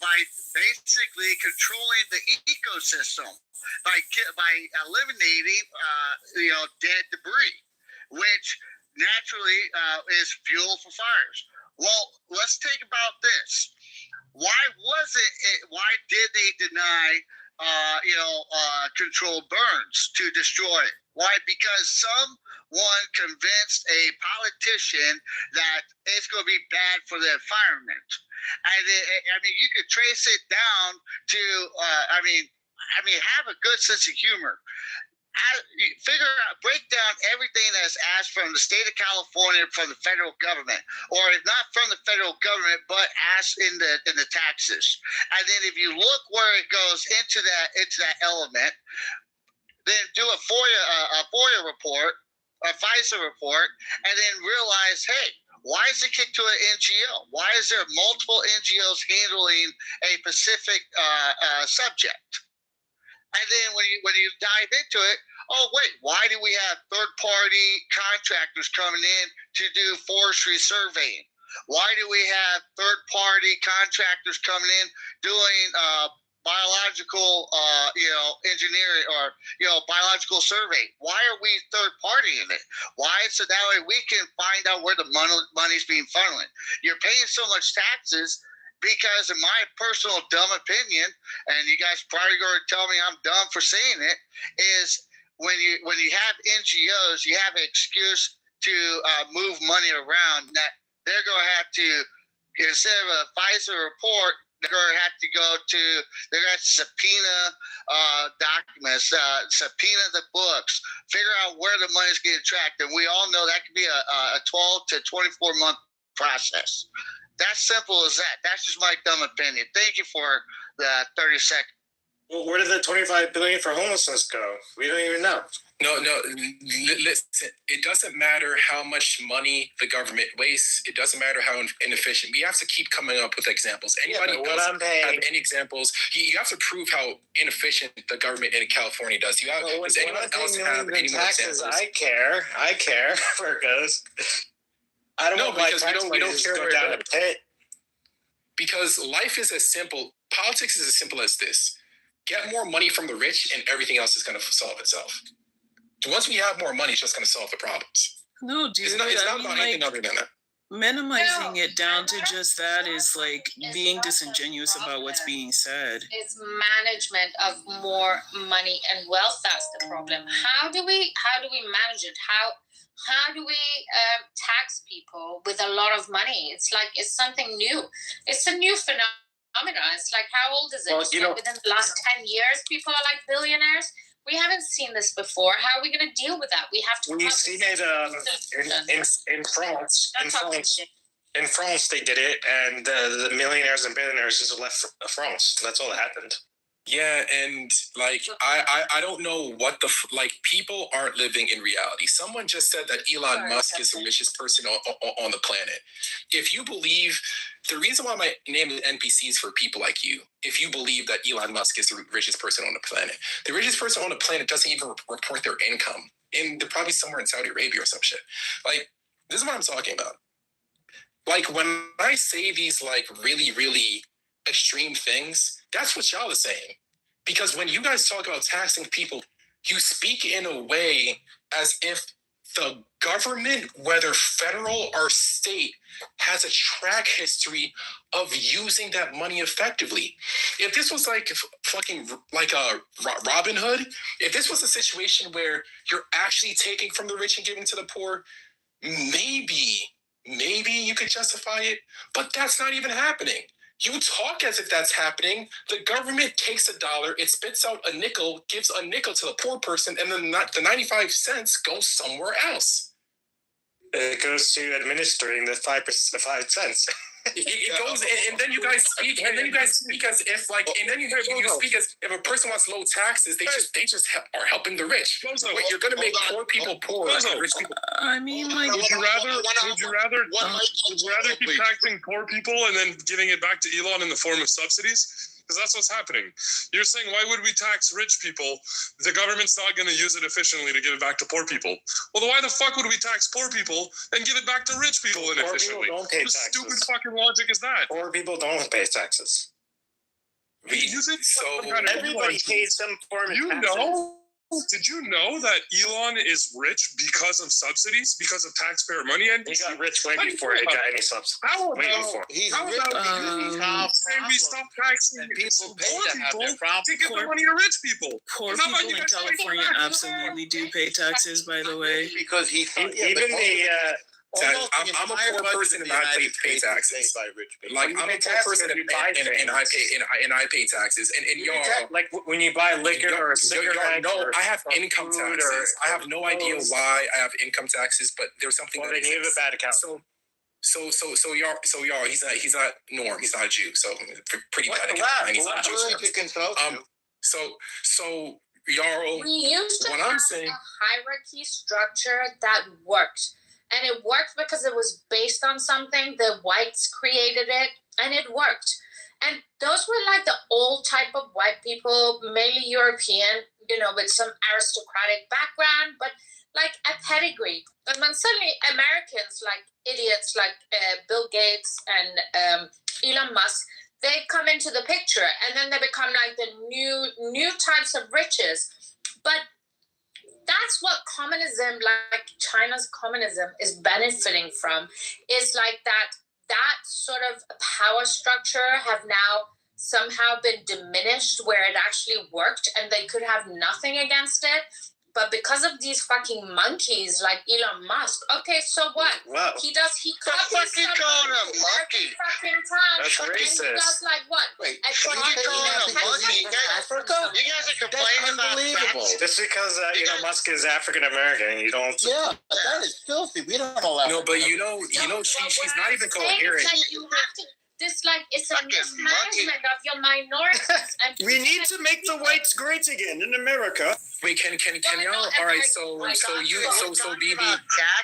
by basically controlling the ecosystem by eliminating dead debris, which naturally is fuel for fires. Well, let's think about this. Why did they deny controlled burns to destroy it? Why? Because someone convinced a politician that it's going to be bad for the environment. And you could trace it down to have a good sense of humor. Break down everything that's asked from the state of California, from the federal government, or if not from the federal government, but asked in the taxes. And then if you look where it goes into that element, then do a FOIA report, a FISA report, and then realize, hey, why is it kicked to an NGO? Why is there multiple NGOs handling a specific subject? And then when you dive into it, oh wait, why do we have third-party contractors coming in to do forestry surveying? Why do we have third-party contractors coming in doing biological engineering or biological survey? Why are we third-partying it? Why? So that way we can find out where the money's being funneled. You're paying so much taxes because, in my personal dumb opinion, and you guys probably going to tell me I'm dumb for saying it, is when you have NGOs, you have an excuse to move money around. That they're going to have to, instead of a FISA report, they're going to have to subpoena documents, subpoena the books, figure out where the money's getting tracked. And we all know that could be a 12 to 24 month process. That's simple as that. That's just my dumb opinion. Thank you for the 30 seconds. Well, where did the $25 billion for homelessness go? We don't even know. No. Listen, it doesn't matter how much money the government wastes. It doesn't matter how inefficient. We have to keep coming up with examples. Anybody else have any examples? You have to prove how inefficient the government in California does. Does anyone else have any more examples? I care where it goes. I don't know because we don't care go down the pit. Because life is as simple. Politics is as simple as this: get more money from the rich, and everything else is going to solve itself. Once we have more money, it's just going to solve the problems. No, dude. It's not about anything other than that. Minimizing it down to just that is like being disingenuous about what's being said. It's management of more money and wealth. That's the problem. How do we manage it? How do we tax people with a lot of money? It's like it's something new. It's a new phenomenon. It's like, how old is it? Well, within the last 10 years, people are like billionaires. We haven't seen this before. How are we going to deal with that? We have to. We've seen it in France. In France, they did it, and the millionaires and billionaires just left France. That's all that happened. Yeah, and I don't know what people aren't living in reality. Someone just said that Elon Musk is the richest person on the planet. If you believe, the reason why my name is NPC is for people like you. If you believe that Elon Musk is the richest person on the planet, the richest person on the planet doesn't even report their income. And they're probably somewhere in Saudi Arabia or some shit. This is what I'm talking about. When I say these really, really extreme things, that's what y'all are saying. Because when you guys talk about taxing people, you speak in a way as if the government, whether federal or state, has a track history of using that money effectively. If this was a Robin Hood, if this was a situation where you're actually taking from the rich and giving to the poor, maybe you could justify it, but that's not even happening. You talk as if that's happening. The government takes $1, it spits out a nickel, gives a nickel to the poor person, and then the 95 cents goes somewhere else. It goes to administering the 5 cents. It goes, and then you guys speak, as if you speak as if a person wants low taxes, they just are helping the rich. Wait, you're gonna make poor people poor, rich people. I mean, would you rather keep taxing poor people and then giving it back to Elon in the form of subsidies? Because that's what's happening. You're saying, why would we tax rich people? The government's not going to use it efficiently to give it back to poor people. Well, then why the fuck would we tax poor people and give it back to rich people inefficiently? Poor people don't pay what taxes. Stupid fucking logic is that? Poor people don't pay taxes. You think So some kind of Everybody pays some form of You taxes. know? Did you know that Elon is rich because of subsidies, because of taxpayer money? And He got rich way before it got any substance. how Way about before. He's How rich about because he solved saying we stop taxing and people pay poor to have people their problems? to give the money to rich people? Poor How about people you in guys fight California back? absolutely do pay taxes, by the way. Because he Even the I'm a poor person and I pay taxes. Like I'm a poor person and I pay taxes. And y'all, like when you buy liquor or a cigarette. no, I have or income food taxes. I have no idea clothes. why I have income taxes, but there's something Well, that then you have a exists. bad account. So y'all, he's not Norm, he's not a Jew, so pretty bad account. And he's not a Jew. To consult you. So y'all, We used to what have I'm saying, a hierarchy structure that worked. And it worked because it was based on something. The whites created it, and it worked. And those were like the old type of white people, mainly European, with some aristocratic background, but like a pedigree. And then suddenly Americans, like idiots like Bill Gates and Elon Musk, they come into the picture, and then they become like the new types of riches. But that's what communism, like China's communism, is benefiting from. Is like that sort of power structure have now somehow been diminished, where it actually worked and they could have nothing against it. But because of these fucking monkeys like Elon Musk, okay, so what? Wow. He The copies fuck you calling him every monkey? fucking time. That's And racist. he does like what? Wait, A What truck you calling him and monkey? Africa? You guys are complaining about unbelievable. facts. Just because Elon Musk is African American, you don't. Yeah, that is filthy. We don't allow. no, but you know, she's not even coherent. Like you have to, it's a Fucking mismanagement of your minorities. And We need to make the whites great again in America. Wait, can y'all? All right, so BB.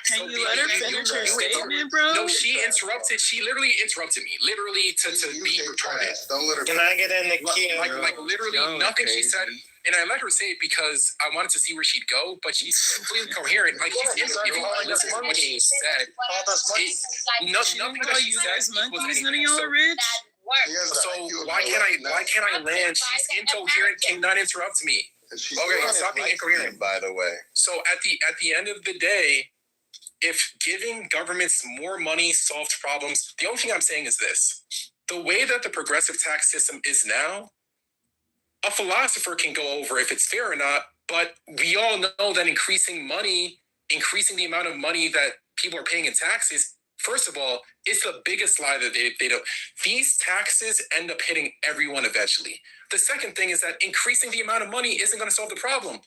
Can you let her finish her statement, bro? No, she interrupted. She literally interrupted me, literally to be retarded. Don't let her. Can I get in the queue? Like literally Yo, nothing she crazy. said. And I let her say it because I wanted to see where she'd go, but she's completely coherent. Like if you listen to what she said, nothing that she You said guys equals monkeys, none of anything. y'all are rich. So why can't I land? She's incoherent. Cannot interrupt me. Okay, stop being incoherent. By the way. So at the end of the day, if giving governments more money solved problems, the only thing I'm saying is this: the way that the progressive tax system is now, a philosopher can go over if it's fair or not, but we all know that increasing the amount of money that people are paying in taxes, first of all, is the biggest lie that they do. These taxes end up hitting everyone eventually. The second thing is that increasing the amount of money isn't going to solve the problem.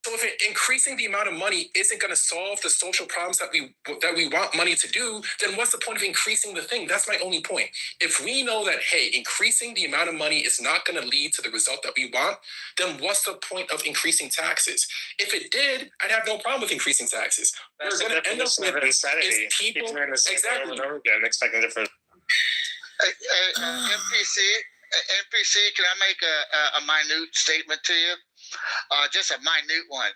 So if increasing the amount of money isn't going to solve the social problems that we want money to do, then what's the point of increasing the thing? That's my only point. If we know that, hey, increasing the amount of money is not going to lead to the result that we want, then what's the point of increasing taxes? If it did, I'd have no problem with increasing taxes. That's We're the going to end up definition with of insanity. is people Keep doing the same thing exactly. over and over again, expecting different. NPC, can I make a minute statement to you? Just a minute one.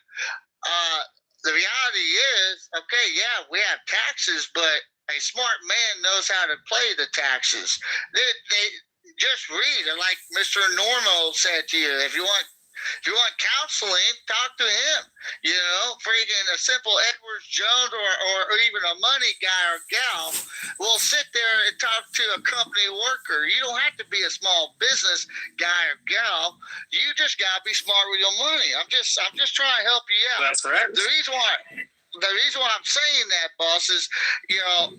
The reality is, okay, yeah, we have taxes, but a smart man knows how to play the taxes. They just read, and like Mr. Normo said to you, if you want counseling, talk to him. Freaking a simple Edwards Jones or even a money guy or gal will sit there and talk to a company worker. You don't have to be a small business guy or gal. You just gotta be smart with your money. I'm just trying to help you out. That's correct. The reason why I'm saying that, boss, is,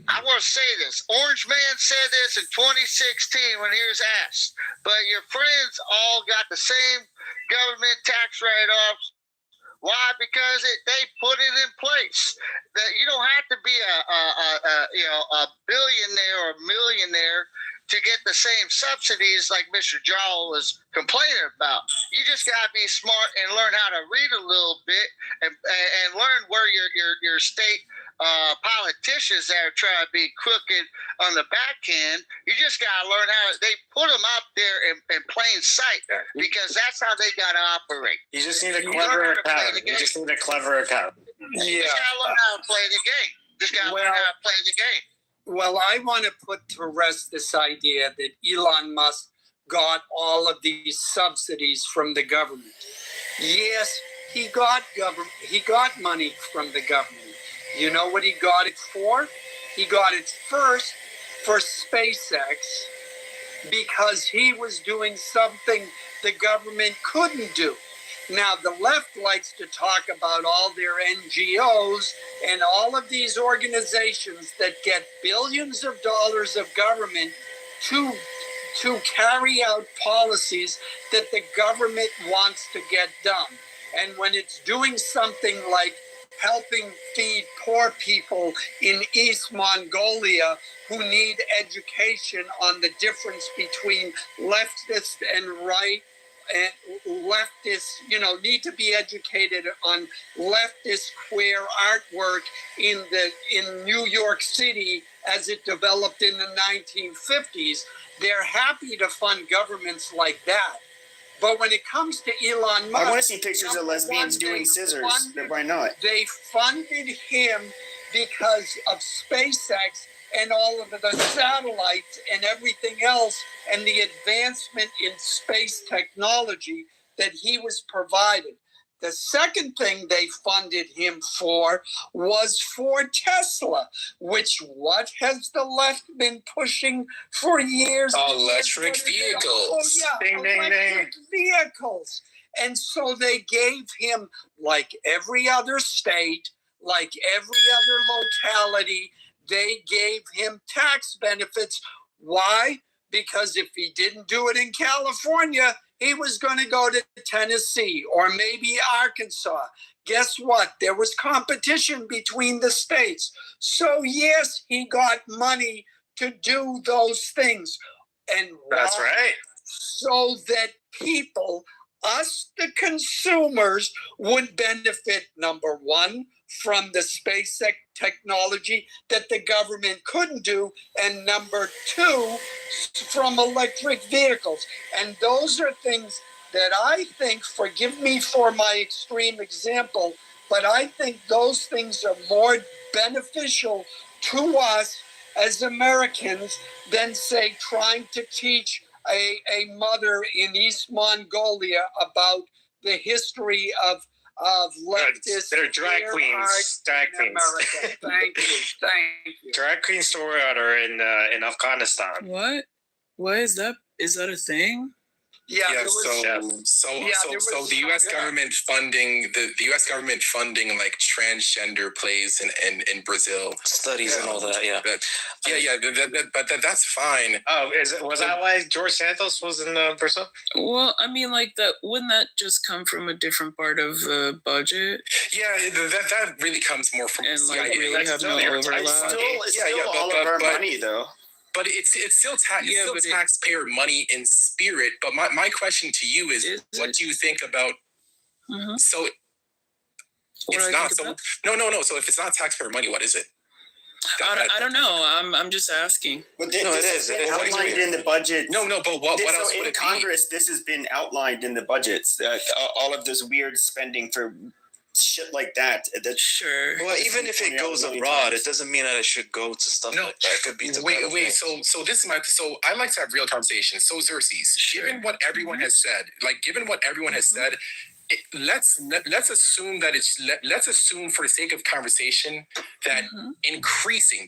I want to say this. Orange Man said this in 2016 when he was asked, but your friends all got the same government tax write-offs. Why? Because they put it in place. That you don't have to be a billionaire or a millionaire to get the same subsidies like Mr. Jarl was complaining about. You just got to be smart and learn how to read a little bit and learn where your state politicians that are trying to be crooked on the back end. You just got to learn how they put them out there in plain sight, because that's how they got to operate. You just need a clever account. You just need a clever account. You just got to learn how to play the game. Just got to learn how to play the game. Well, I want to put to rest this idea that Elon Musk got all of these subsidies from the government. Yes, he got money from the government. You know what he got it for? He got it first for SpaceX because he was doing something the government couldn't do. Now, the left likes to talk about all their NGOs and all of these organizations that get billions of dollars of government to carry out policies that the government wants to get done. And when it's doing something like helping feed poor people in East Mongolia who need education on the difference between leftist and right, and leftists, need to be educated on leftist queer artwork in New York City as it developed in the 1950s. They're happy to fund governments like that. But when it comes to Elon Musk, I want to see pictures of lesbians doing scissors. Why not? They funded him because of SpaceX and all of the satellites and everything else and the advancement in space technology that he was provided. The second thing they funded him for was for Tesla, which what has the left been pushing for years? Electric vehicles. Oh, yeah, Ding, ding, electric vehicles. And so they gave him, like every other state, like every other locality, they gave him tax benefits. Why? Because if he didn't do it in California, he was going to go to Tennessee or maybe Arkansas. Guess what? There was competition between the states. So yes, he got money to do those things. And That's right. So that people, us the consumers, would benefit, number one, from the space technology that the government couldn't do, and number two, from electric vehicles. And those are things that I think, forgive me for my extreme example, but I think those things are more beneficial to us as Americans than, say, trying to teach a mother in East Mongolia about the history of leftist. They're drag queens. Drag queens. Thank you. Drag queen story order in Afghanistan. What? Why is that? Is that a thing? Yeah. So the U.S. government funding the U.S. government funding like transgender plays in Brazil, Studies and all that. Yeah. But that's fine. Oh, was that why George Santos was in Brazil? Well, I mean, like that. Wouldn't that just come from a different part of the budget? Yeah, that really comes more from And like CIA. really have no overlap. It's still all of our money, though. But it's still taxpayer money in spirit. But my question to you is what do you think about? Mm-hmm. So it's not. So no. So if it's not taxpayer money, what is it? I don't know. I'm just asking. But it is outlined in the budget. No. But what else would in it Congress? This has been outlined in the budgets. All of this weird spending for shit like that. Sure. Well, even if it goes abroad, it doesn't mean that it should go to stuff like that. It could be to wait. So this is so I like to have real conversations. So Xerxes, given what everyone has said, let's assume that let's assume for the sake of conversation that increasing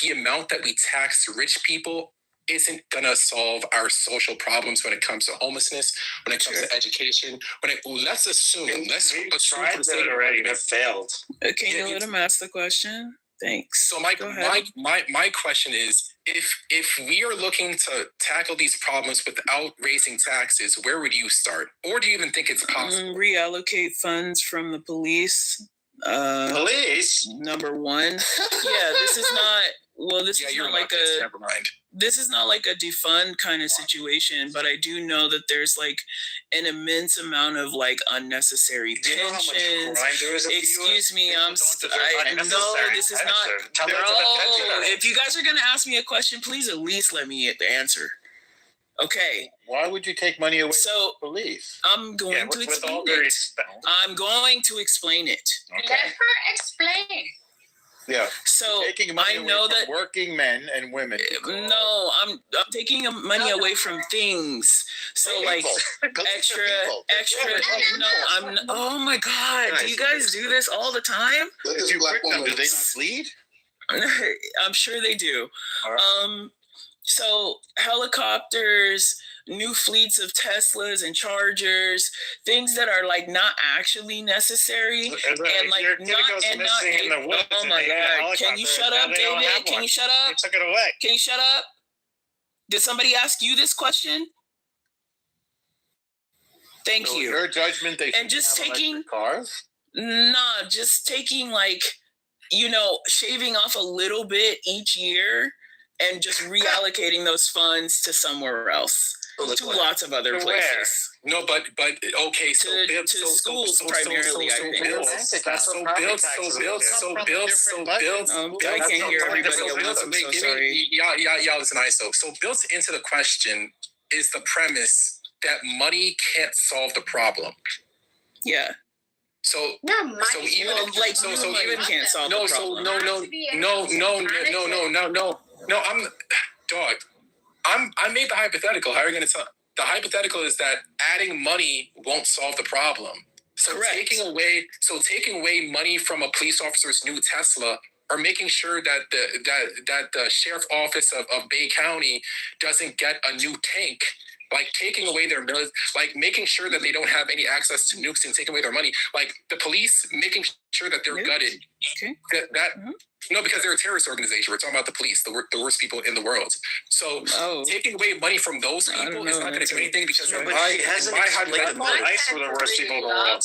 the amount that we tax rich people isn't gonna solve our social problems when it comes to homelessness, when it comes to education. Let's assume tried that already. It failed. Can you let him ask the question? Thanks. So my question is, if we are looking to tackle these problems without raising taxes, where would you start? Or do you even think it's possible? Reallocate funds from the police. Police? Number one. Yeah, this is not. Well, this is not like a. Never mind. This is not like a defund kind of situation, but I do know that there's like an immense amount of like unnecessary tensions. Excuse me, no, this is not. If you guys are gonna ask me a question, please at least let me answer. Okay. Why would you take money away from police? I'm going to explain it. I'm going to explain it. Okay. Let her explain. Yeah. So Taking money I away know from that working men and women. no, I'm taking money away from things. So like extra. No, oh my God, do you guys do this all the time? If you prick them, do they not bleed? I'm sure they do. So helicopters, new fleets of Teslas and Chargers, things that are like not actually necessary, and like oh my God, can you shut up, David? Can you shut up? They took it away. Can you shut up? Did somebody ask you this question? Thank So you. Your judgment, they And just have taking cars. Nah, just taking like, shaving off a little bit each year and just reallocating those funds to somewhere else, to lots of other places. No, but okay, so To schools primarily, I think. I can't hear everybody at once. I'm so sorry. Yeah, listen, ISO. So built into the question is the premise that money can't solve the problem. Yeah. So No, so even like so even can't solve the problem. No, I made the hypothetical. How are you going to tell? The hypothetical is that adding money won't solve the problem. So Correct. taking away money from a police officer's new Tesla, or making sure that the sheriff office of Bay County doesn't get a new tank, like taking away their like making sure that they don't have any access to nukes and taking away their money, like the police making sure that they're gutted. Okay. No, because they're a terrorist organization. We're talking about the police, the worst people in the world. So taking away money from those people is not going to do anything, because ICE were the worst people in the world.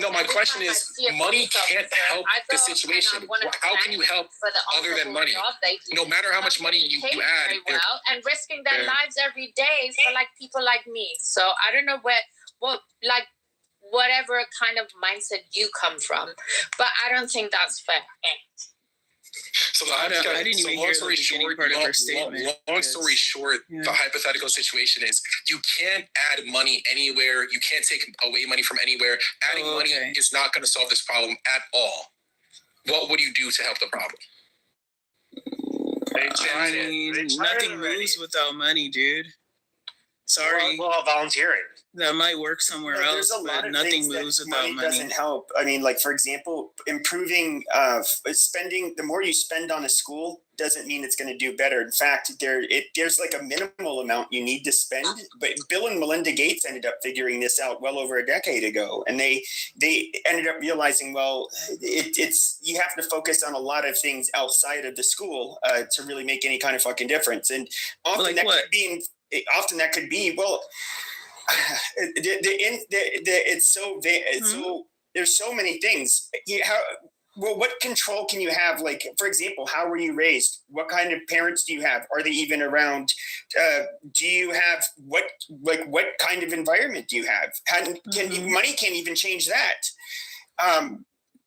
No, my question is, money can't help the situation. How can you help other than money? No matter how much money you add. And risking their lives every day for like people like me. So I don't know whatever kind of mindset you come from, but I don't think that's fair. So I didn't even hear the beginning part of her statement. Long story short, the hypothetical situation is you can't add money anywhere. You can't take away money from anywhere. Adding money is not going to solve this problem at all. What would you do to help the problem? Nothing moves without money, dude. Sorry. Well, volunteering. That might work somewhere else, but nothing moves without money. Doesn't help. I mean, like, for example, improving spending, the more you spend on a school doesn't mean it's going to do better. In fact, there's like a minimal amount you need to spend. But Bill and Melinda Gates ended up figuring this out well over a decade ago. And they ended up realizing, well, it's you have to focus on a lot of things outside of the school to really make any kind of fucking difference. And often that could be, well, it's so there's so many things. What control can you have? Like, for example, how were you raised? What kind of parents do you have? Are they even around? Do you have what kind of environment do you have? Money can't even change that.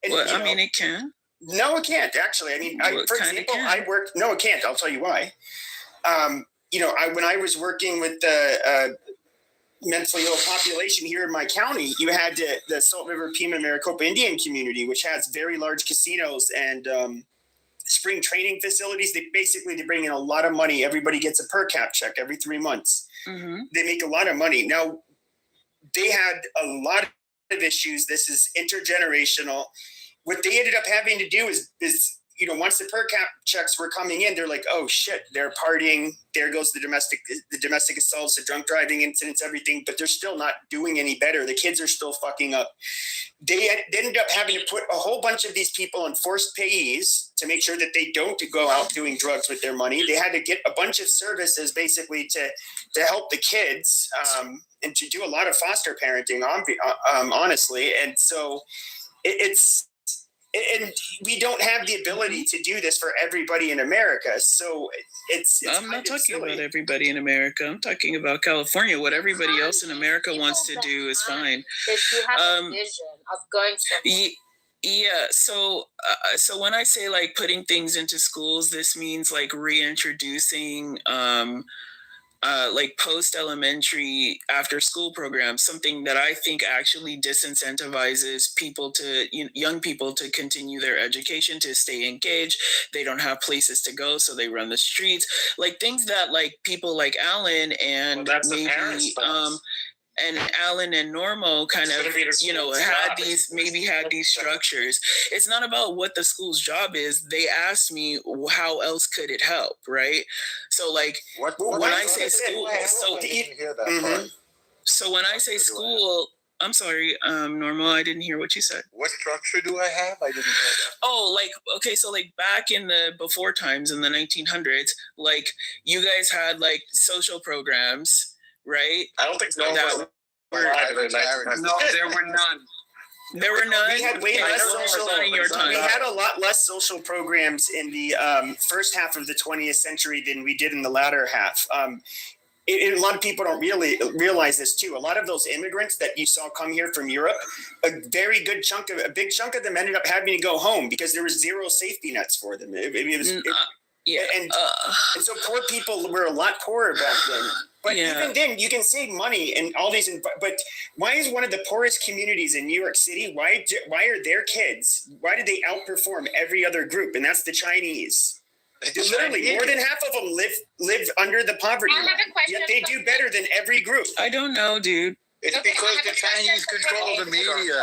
It can. No, it can't actually. I mean, for example, I worked. No, it can't. I'll tell you why. When I was working with the mentally ill population here in my county, you had the Salt River Pima Maricopa Indian community, which has very large casinos and spring training facilities. They bring in a lot of money. Everybody gets a per cap check every 3 months. Mm-hmm. They make a lot of money. Now, they had a lot of issues. This is intergenerational. What they ended up having to do is once the per cap checks were coming in, they're like, oh shit, they're partying. There goes the domestic assaults, the drunk driving incidents, everything, but they're still not doing any better. The kids are still fucking up. They ended up having to put a whole bunch of these people on forced payees to make sure that they don't go out doing drugs with their money. They had to get a bunch of services basically to help the kids and to do a lot of foster parenting, honestly. And so and we don't have the ability to do this for everybody in America. So it's I'm not talking about everybody in America. I'm talking about California. What everybody else in America wants to do is fine. If you have a vision of going somewhere. Yeah. So when I say like putting things into schools, this means like reintroducing like post-elementary after-school programs, something that I think actually disincentivizes people to, young people to continue their education, to stay engaged. They don't have places to go, so they run the streets. Like things that like people like Alan and maybe and Alan and Normo kind of, had these structures. It's not about what the school's job is. They asked me how else could it help, right? So like when I say school, so when I say school, I'm sorry, Normo, I didn't hear what you said. What structure do I have? I didn't know that. Oh, like, okay, so like back in the before times in the 1900s, like you guys had like social programs, right? I don't think so. No, there were none. There were none. We had way less social. We had a lot less social programs in the first half of the 20th century than we did in the latter half. A lot of people don't really realize this too. A lot of those immigrants that you saw come here from Europe, a big chunk of them ended up having to go home because there was zero safety nets for them. And so poor people were a lot poorer back then. But even then, you can save money and all these. But why is one of the poorest communities in New York City? Why are their kids? Why did they outperform every other group? And that's the Chinese. Literally, more than half of them live under the poverty line. Yet they do better than every group. I don't know, dude. It's because the Chinese control the media.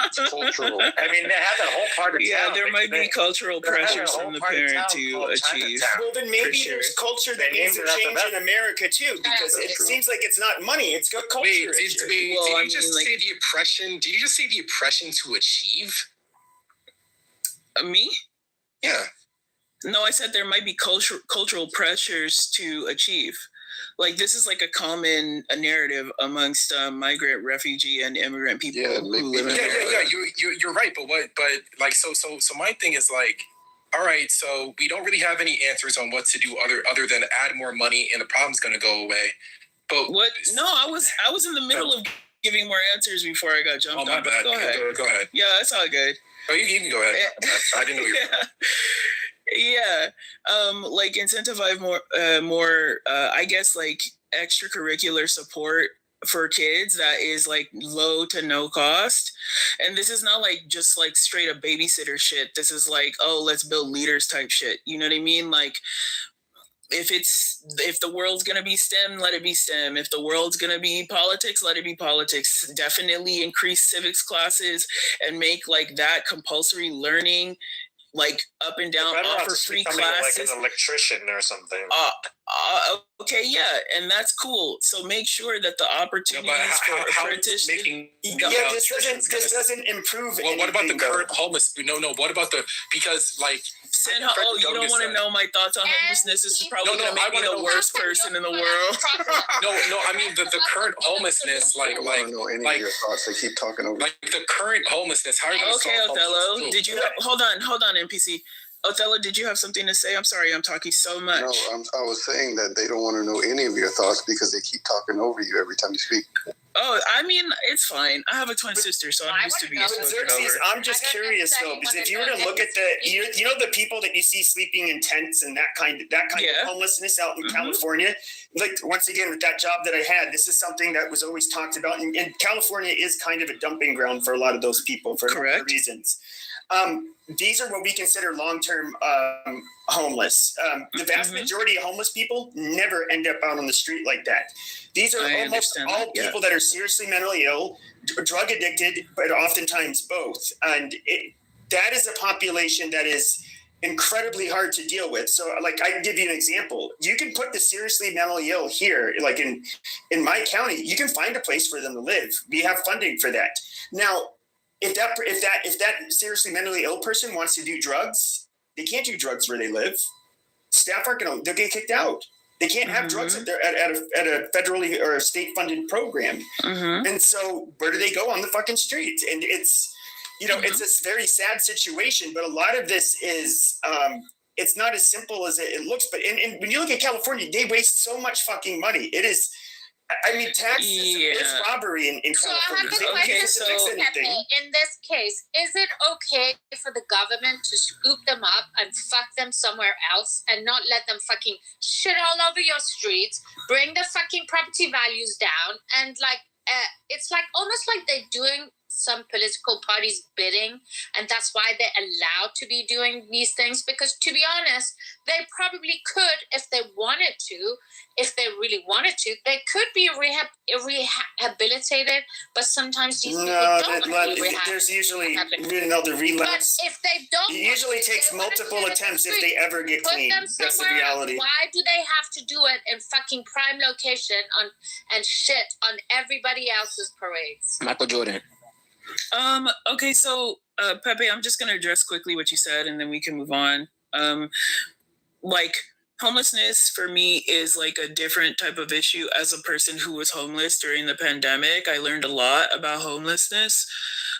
It's cultural. I mean, they have that whole part of town. Yeah, there might be cultural pressures from the parent to achieve. Well, then maybe there's culture that needs to change in America too, because it seems like it's not money; it's good culture. Wait, did you just say the oppression? Did you just say the oppression to achieve? Me? Yeah. No, I said there might be cultural pressures to achieve. Like this is like a common narrative amongst migrant, refugee, and immigrant people who live in America. You're right, but so my thing is like, all right, so we don't really have any answers on what to do other than add more money and the problem's gonna go away. But what? No, I was in the middle of giving more answers before I got jumped on. My bad. Go ahead. Go ahead. Yeah, that's all good. Oh, you can go ahead. I didn't know you were. Yeah, like incentivize more. I guess like extracurricular support for kids that is like low to no cost. And this is not like just like straight up babysitter shit. This is like, oh, let's build leaders type shit. You know what I mean? Like if the world's gonna be STEM, let it be STEM. If the world's gonna be politics, let it be politics. Definitely increase civics classes and make like that compulsory learning, like up and down, offer free classes. Like an electrician or something. Okay, yeah, and that's cool. So make sure that the opportunities for apprenticeship. This doesn't improve. Well, what about the current homeless? No. What about because like? You don't want to know my thoughts on homelessness. This is probably gonna make me the worst person in the world. No. I mean the current homelessness, like I don't know any of your thoughts. They keep talking over. Like the current homelessness. How are you? Okay, Othello. Did you hold on, NPC? Othello, did you have something to say? I'm sorry, I'm talking so much. No, I was saying that they don't want to know any of your thoughts because they keep talking over you every time you speak. Oh, I mean, it's fine. I have a twin sister, so I'm used to being spoken over. I'm just curious though, because if you were to look at the people that you see sleeping in tents and that kind of homelessness out in California, like once again with that job that I had, this is something that was always talked about, and California is kind of a dumping ground for a lot of those people for reasons. These are what we consider long-term homeless. The vast majority of homeless people never end up out on the street like that. These are almost all people that are seriously mentally ill, drug addicted, but oftentimes both. And that is a population that is incredibly hard to deal with. So like I can give you an example. You can put the seriously mentally ill here, like in my county, you can find a place for them to live. We have funding for that. Now, if that seriously mentally ill person wants to do drugs, they can't do drugs where they live. Staff aren't going to, they'll get kicked out. They can't have drugs at a federally or state funded program. And so where do they go? On the fucking street. And it's, it's this very sad situation, but a lot of this is, it's not as simple as it looks, but when you look at California, they waste so much fucking money. It is, I mean, taxes is robbery in So I California. have a They question can't fix for anything. Pepe. In this case, is it okay for the government to scoop them up and fuck them somewhere else and not let them fucking shit all over your streets, bring the fucking property values down, and like it's like almost like they're doing some political parties bidding, and that's why they're allowed to be doing these things, because to be honest, they probably could, if they wanted to, if they really wanted to, they could be rehabilitated, but sometimes these people don't want to be there's usually another relapse. But if they don't, it usually takes multiple attempts if they ever get clean. That's the reality. Why do they have to do it in fucking prime location and shit on everybody else's parades? Michael Jordan. Okay, so Pepe, I'm just gonna address quickly what you said, and then we can move on. Like, homelessness for me is like a different type of issue. As a person who was homeless during the pandemic, I learned a lot about homelessness.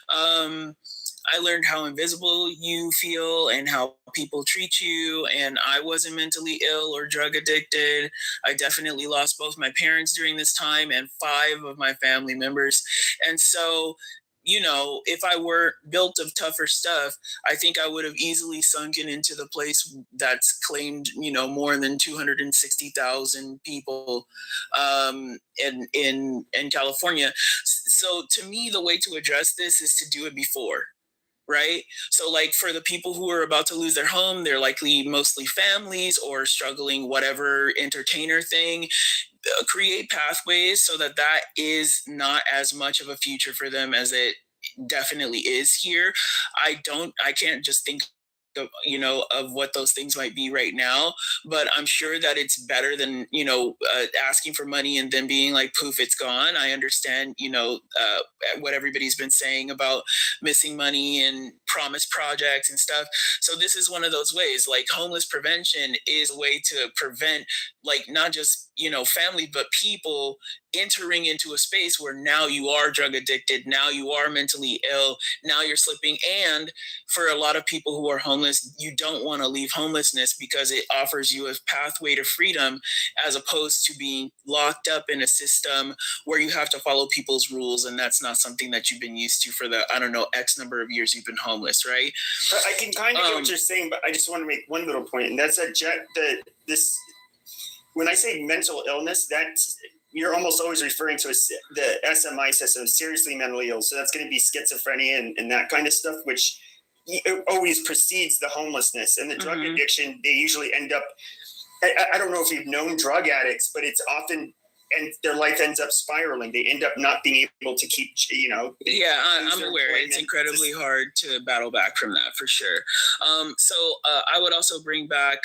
I learned how invisible you feel and how people treat you. And I wasn't mentally ill or drug addicted. I definitely lost both my parents during this time and 5 of my family members. And so, you know, if I were built of tougher stuff, I think I would have easily sunken into the place that's claimed, you know, more than 260,000 people in California. So to me, the way to address this is to do it before. Right? So like for the people who are about to lose their home, they're likely mostly families or struggling whatever entertainer thing. Create pathways so that is not as much of a future for them as it definitely is here. I can't just think of, you know, of what those things might be right now, but I'm sure that it's better than, you know, asking for money and then being like, poof, it's gone. I understand, you know, what everybody's been saying about missing money and promise projects and stuff. So this is one of those ways. Like, homeless prevention is a way to prevent, like, not just, you know, family, but people entering into a space where now you are drug addicted, now you are mentally ill, now you're slipping. And for a lot of people who are homeless, you don't want to leave homelessness because it offers you a pathway to freedom, as opposed to being locked up in a system where you have to follow people's rules. And that's not something that you've been used to for the, I don't know, X number of years you've been homeless, right? I can kind of get what you're saying, but I just want to make one little point, and that's when I say mental illness, that's, you're almost always referring to the SMI system, seriously mentally ill. So that's going to be schizophrenia and that kind of stuff, which always precedes the homelessness. And the drug addiction, they usually end up, I don't know if you've known drug addicts, but it's often, and their life ends up spiraling. They end up not being able to keep, you know. Yeah, I'm aware. It's incredibly hard to battle back from that, for sure. So I would also bring back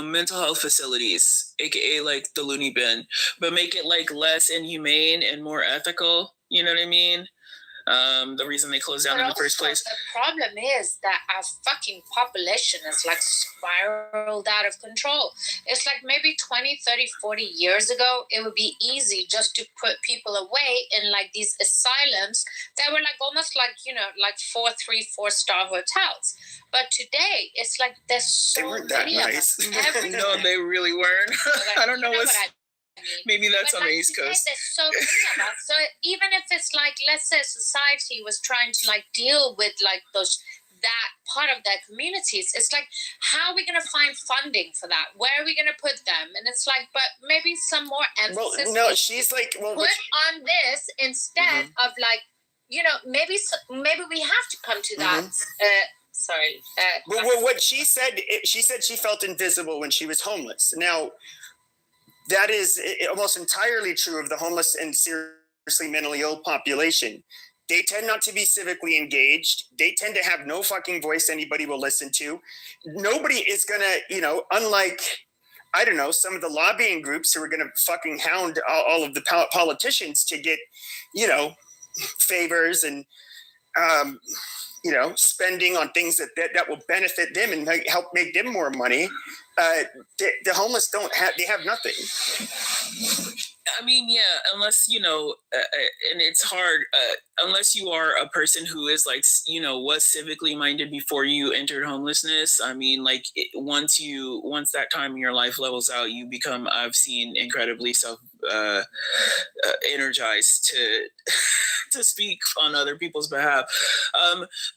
mental health facilities, aka like the loony bin, but make it like less inhumane and more ethical. You know what I mean? The reason they closed down in the first place. The problem is that our fucking population is like spiraled out of control. It's like maybe 20, 30, 40 years ago, it would be easy just to put people away in like these asylums that were like almost like, you know, like 4-star hotels. But today, it's like there's so many of us. No, they really weren't. I don't know what's... Maybe that's on the East Coast. There's so many of us. So even if it's like, let's say society was trying to like deal with like that part of their communities, it's like, how are we going to find funding for that? Where are we going to put them? And it's like, but maybe some more emphasis. Well, no, she's like, put on this instead of like, you know, maybe we have to come to that. Sorry. Well, what she said she felt invisible when she was homeless. Now, that is almost entirely true of the homeless and seriously mentally ill population. They tend not to be civically engaged. They tend to have no fucking voice anybody will listen to. Nobody is going to, you know, unlike, I don't know, some of the lobbying groups who are going to fucking hound all of the politicians to get, you know, favors and, you know, spending on things that will benefit them and help make them more money. The homeless they have nothing. I mean, yeah, unless, and it's hard, unless you are a person who is like, was civically minded before you entered homelessness. I mean, like once that time in your life levels out, you become, I've seen, incredibly energized to speak on other people's behalf.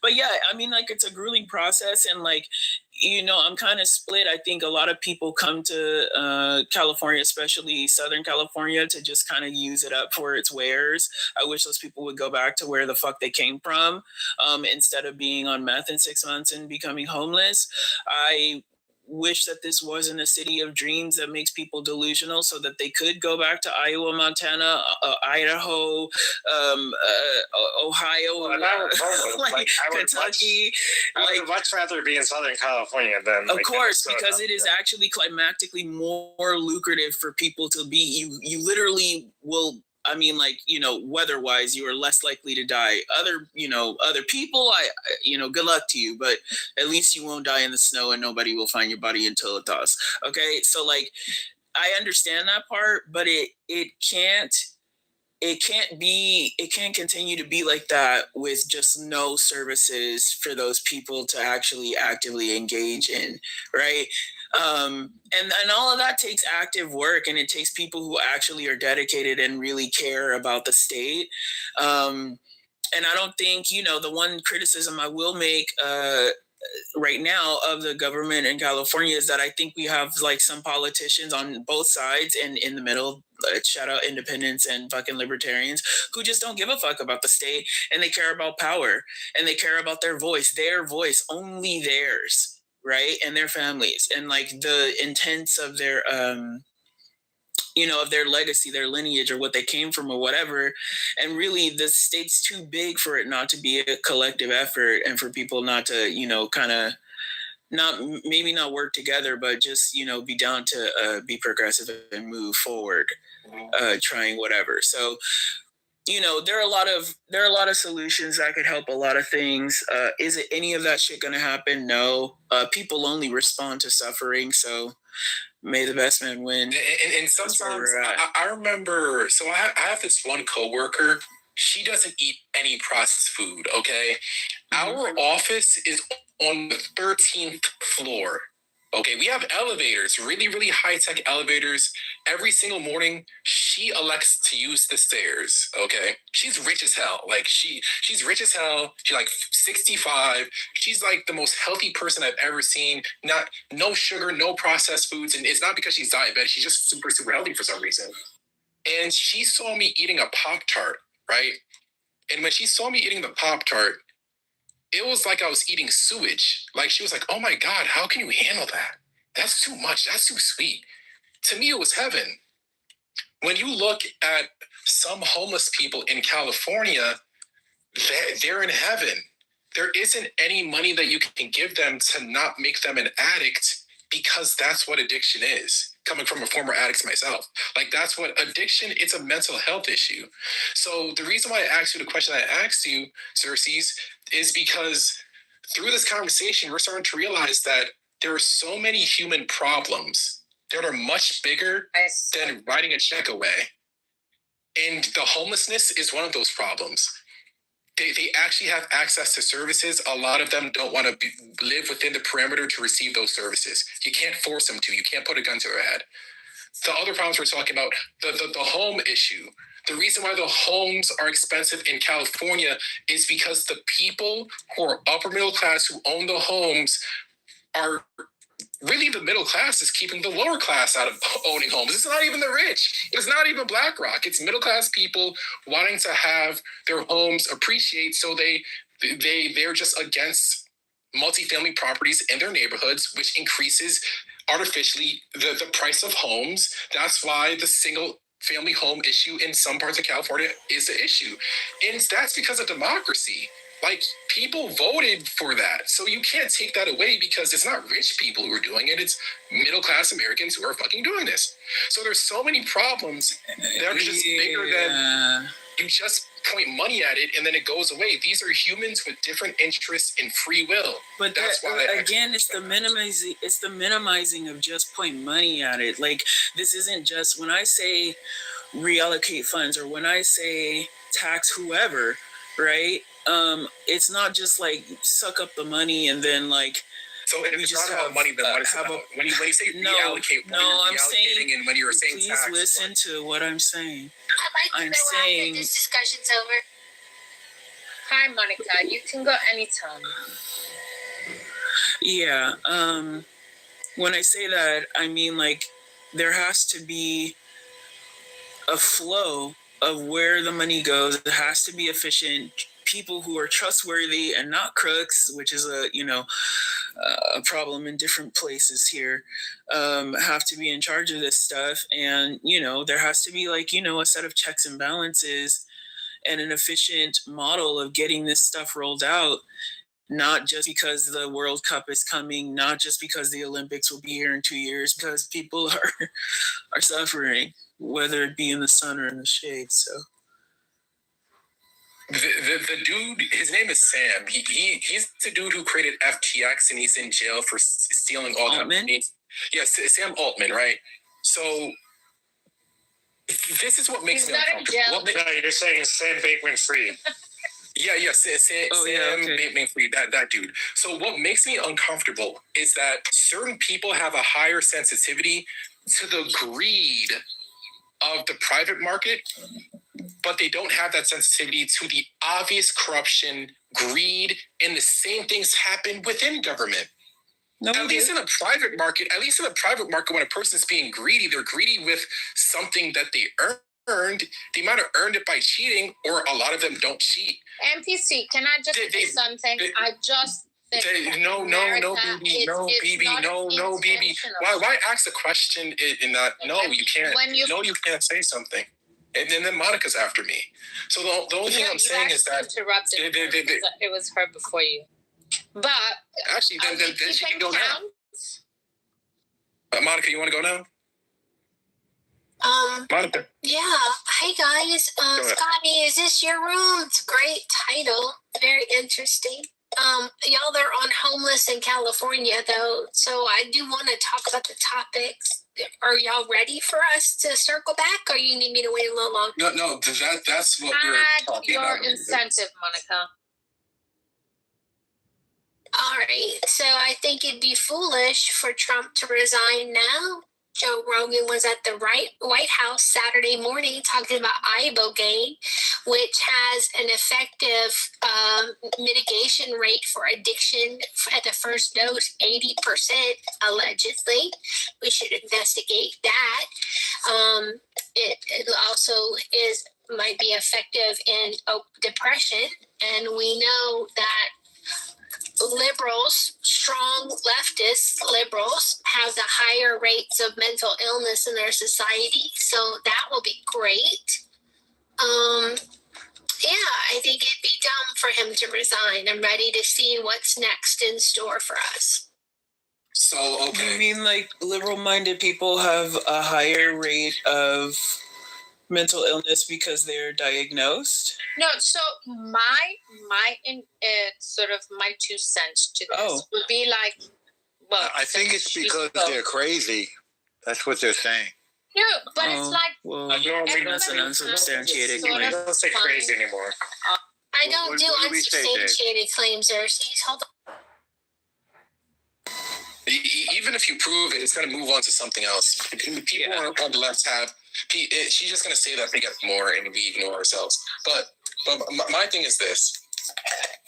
But yeah, I mean, like it's a grueling process, and like, I'm kind of split. I think a lot of people come to California, especially Southern California, to just kind of use it up for its wares. I wish those people would go back to where the fuck they came from, instead of being on meth in 6 months and becoming homeless. I wish that this wasn't a city of dreams that makes people delusional, so that they could go back to Iowa, Montana, Idaho, Ohio, Kentucky. I would much rather be in Southern California than, of course, because it is actually climatically more lucrative for people to be. You literally will. I mean, like, weather-wise, you are less likely to die. Other people, good luck to you, but at least you won't die in the snow and nobody will find your body until it does. Okay, so like, I understand that part, but it can't continue to be like that with just no services for those people to actually actively engage in, right? And all of that takes active work, and it takes people who actually are dedicated and really care about the state. And I don't think, the one criticism I will make right now of the government in California is that I think we have like some politicians on both sides and in the middle, shout out independents and fucking libertarians, who just don't give a fuck about the state, and they care about power, and they care about their voice, only theirs. Right, and their families, and like the intents of their of their legacy, their lineage, or what they came from, or whatever. And really, the state's too big for it not to be a collective effort, and for people not to kind of not work together, but just be down to be progressive and move forward, trying whatever. So there are a lot of solutions that could help a lot of things. Is it any of that shit gonna happen? No. People only respond to suffering, so may the best man win. And sometimes I remember, so I have this one coworker. She doesn't eat any processed food, okay? Mm-hmm. Our office is on the 13th floor. Okay, we have elevators, really, really high-tech elevators. Every single morning, she elects to use the stairs, okay? She's rich as hell. Like, she's rich as hell. She's like 65. She's like the most healthy person I've ever seen. No sugar, no processed foods. And it's not because she's diabetic. She's just super, super healthy for some reason. And she saw me eating a Pop-Tart, right? And when she saw me eating the Pop-Tart, it was like I was eating sewage. Like, she was like, oh my God, how can you handle that? That's too much. That's too sweet. To me, it was heaven. When you look at some homeless people in California, they're in heaven. There isn't any money that you can give them to not make them an addict, because that's what addiction is. Coming from a former addict myself. Like, that's what addiction, it's a mental health issue. So the reason why I asked you the question I asked you, Xerxes, is because through this conversation, we're starting to realize that there are so many human problems that are much bigger than writing a check away. And the homelessness is one of those problems. They actually have access to services. A lot of them don't want to live within the perimeter to receive those services. You can't force them to. You can't put a gun to their head. The other problems we're talking about, the home issue. The reason why the homes are expensive in California is because the people who are upper middle class, who own the homes, are really the middle class is keeping the lower class out of owning homes. It's not even the rich. It's not even BlackRock. It's middle class people wanting to have their homes appreciate, so they're just against multifamily properties in their neighborhoods, which increases artificially the price of homes. That's why the single family home issue in some parts of California is the issue. And that's because of democracy. Like, people voted for that. So you can't take that away, because it's not rich people who are doing it. It's middle-class Americans who are fucking doing this. So there's so many problems that are just bigger than you just point money at it and then it goes away. These are humans with different interests and free will. But that's why again, it's the minimizing of just pointing money at it. Like, this isn't just, when I say reallocate funds, or when I say tax whoever, right? It's not just like suck up the money and then like. So if it's not about money, then what is it about? When you say reallocate, I'm saying, and when you're saying please tax, listen to what I'm saying. I'd like to know after this discussion's over. Hi, Monica. You can go anytime. Yeah. When I say that, I mean like there has to be a flow of where the money goes. It has to be efficient. People who are trustworthy and not crooks, which is a problem in different places here, have to be in charge of this stuff. And there has to be like a set of checks and balances and an efficient model of getting this stuff rolled out. Not just because the World Cup is coming, not just because the Olympics will be here in 2 years, because people are suffering, whether it be in the sun or in the shade. So the dude, his name is Sam. He's the dude who created FTX, and he's in jail for stealing all that money. Yes, Sam Altman, right? So this is what makes me uncomfortable. No, you're saying Sam Bankman-Fried. Yeah, Sam Bankman-Fried, that dude. So what makes me uncomfortable is that certain people have a higher sensitivity to the greed of the private market, but they don't have that sensitivity to the obvious corruption, greed, and the same things happen within government. At least in the private market, when a person's being greedy, they're greedy with something that they earned. They might have earned it by cheating, or a lot of them don't cheat. MPC, can I just say something? I just think no, BB. Why ask a question in that? No, you can't. You can't say something. And then Monica's after me. So the only thing I'm saying is that interrupted. It was her before you. But actually, then she can go now. Monica, you want to go now? Monica. Yeah. Hey guys. Scotty, is this your room? It's a great title. Very interesting. Y'all are on homeless in California though, so I do want to talk about the topics. Are y'all ready for us to circle back, or you need me to wait a little longer? No, that's what we're talking about. Your incentive, Monica. All right, so I think it'd be foolish for Trump to resign now. Joe Rogan was at the White House Saturday morning talking about ibogaine, which has an effective mitigation rate for addiction at the first dose, 80%, allegedly. We should investigate that. It also might be effective in depression, and we know that liberals, strong leftist liberals, have the higher rates of mental illness in their society. So that will be great. I think it'd be dumb for him to resign. I'm ready to see what's next in store for us. So, okay. You mean like liberal-minded people have a higher rate of mental illness because they're diagnosed? No, so my sort of my 2 cents to this would be like, well, I think it's because they're crazy. That's what they're saying. Yeah, but it's like, well, that's an unsubstantiated claim. Don't say crazy anymore. I don't do unsubstantiated claims, Xerxes. Hold on. Even if you prove it, it's going to move on to something else. People on the left have. She's just going to say that they get more, and we ignore ourselves. But my thing is this: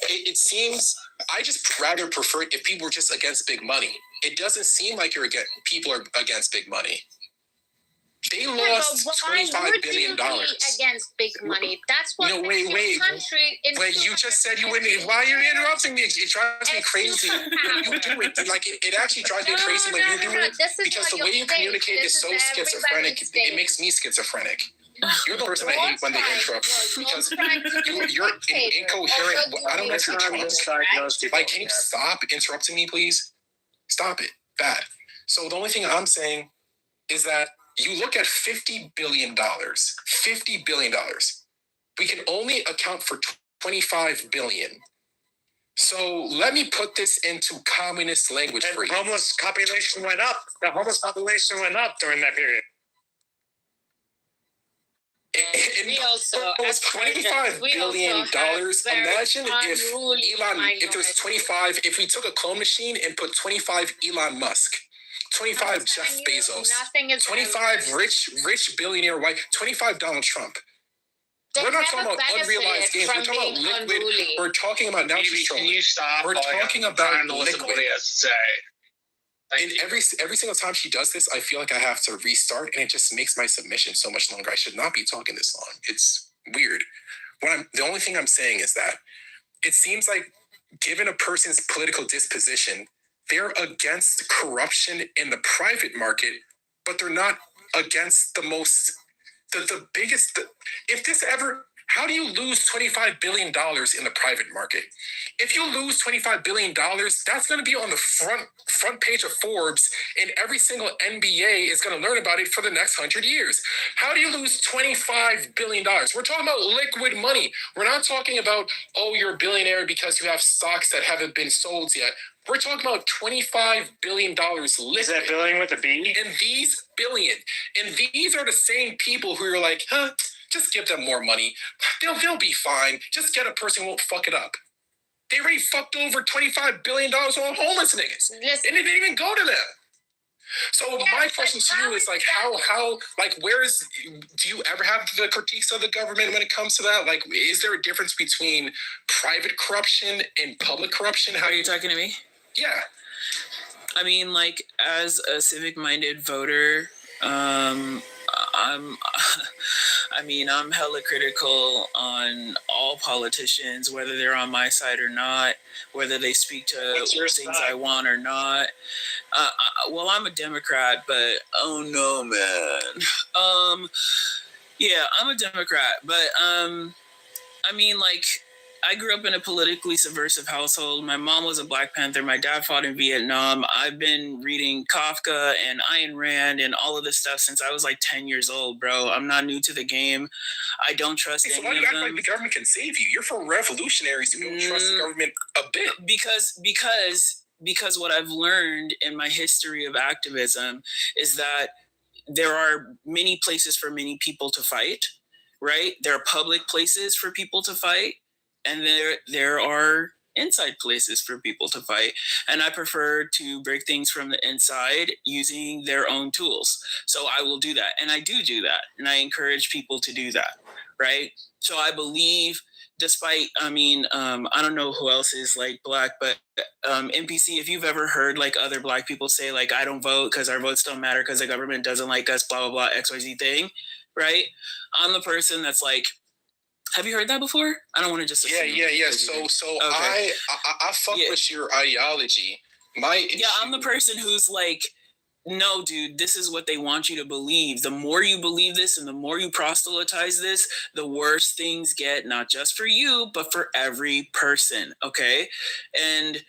it seems I just rather prefer if people were just against big money. It doesn't seem like people are against big money. They lost $25 billion. Against big money. That's what wait. You just said you wouldn't. Why are you interrupting me? It drives me crazy when you do it. Like it actually drives me crazy when you do it, because the way you communicate is so schizophrenic. It makes me schizophrenic. You're the person I hate when they interrupt, because you're incoherent. I don't know if you're drunk. Like, can you stop interrupting me, please? Stop it. Bad. So the only thing I'm saying is that you look at $50 billion. $50 billion. We can only account for $25 billion. So let me put this into communist language for you. The homeless population went up. The homeless population went up during that period. We also, it's $25 billion. Imagine if Elon, if there's 25, if we took a clone machine and put 25 Elon Musk, 25 Jeff Bezos, 25 rich billionaire white, 25 Donald Trump. We're not talking about unrealized gains. We're talking about liquid. We're talking about now. Can you stop? We're talking about liquid. What he has to say. And every single time she does this, I feel like I have to restart, and it just makes my submission so much longer. I should not be talking this long. It's weird. The only thing I'm saying is that it seems like, given a person's political disposition, they're against corruption in the private market, but they're not against the biggest. If this ever, how do you lose $25 billion in the private market? If you lose $25 billion, that's going to be on the front page of Forbes, and every single NBA is going to learn about it for the next 100 years. How do you lose $25 billion? We're talking about liquid money. We're not talking about, oh, you're a billionaire because you have stocks that haven't been sold yet. We're talking about $25 billion liquid. Is that billion with a B? And these are the same people who are like, just give them more money. They'll be fine. Just get a person who won't fuck it up. They already fucked over $25 billion on homeless niggas. And it didn't even go to them. So my question to you is like, how, like, do you ever have the critiques of the government when it comes to that? Like, is there a difference between private corruption and public corruption? Are you talking to me? Yeah. I mean, like, as a civic-minded voter, I'm hella critical on all politicians, whether they're on my side or not, whether they speak to things I want or not. Well, I'm a Democrat, but oh no, man. Yeah, I'm a Democrat, but I mean, like, I grew up in a politically subversive household. My mom was a Black Panther. My dad fought in Vietnam. I've been reading Kafka and Ayn Rand and all of this stuff since I was like 10 years old, bro. I'm not new to the game. I don't trust any of them. Why do you act like the government can save you? You're for revolutionaries. You don't trust the government a bit. Because what I've learned in my history of activism is that there are many places for many people to fight, right? There are public places for people to fight. And there are inside places for people to fight. And I prefer to break things from the inside using their own tools. So I will do that. And I do that. And I encourage people to do that, right? So I believe, despite, I don't know who else is like Black, but NPC, if you've ever heard like other Black people say like, I don't vote because our votes don't matter because the government doesn't like us, blah, blah, blah, XYZ thing, right? I'm the person that's like, have you heard that before? I don't want to just assume. Yeah. So okay. I fuck with your ideology. I'm the person who's like, no, dude, this is what they want you to believe. The more you believe this and the more you proselytize this, the worse things get, not just for you, but for every person. Okay. And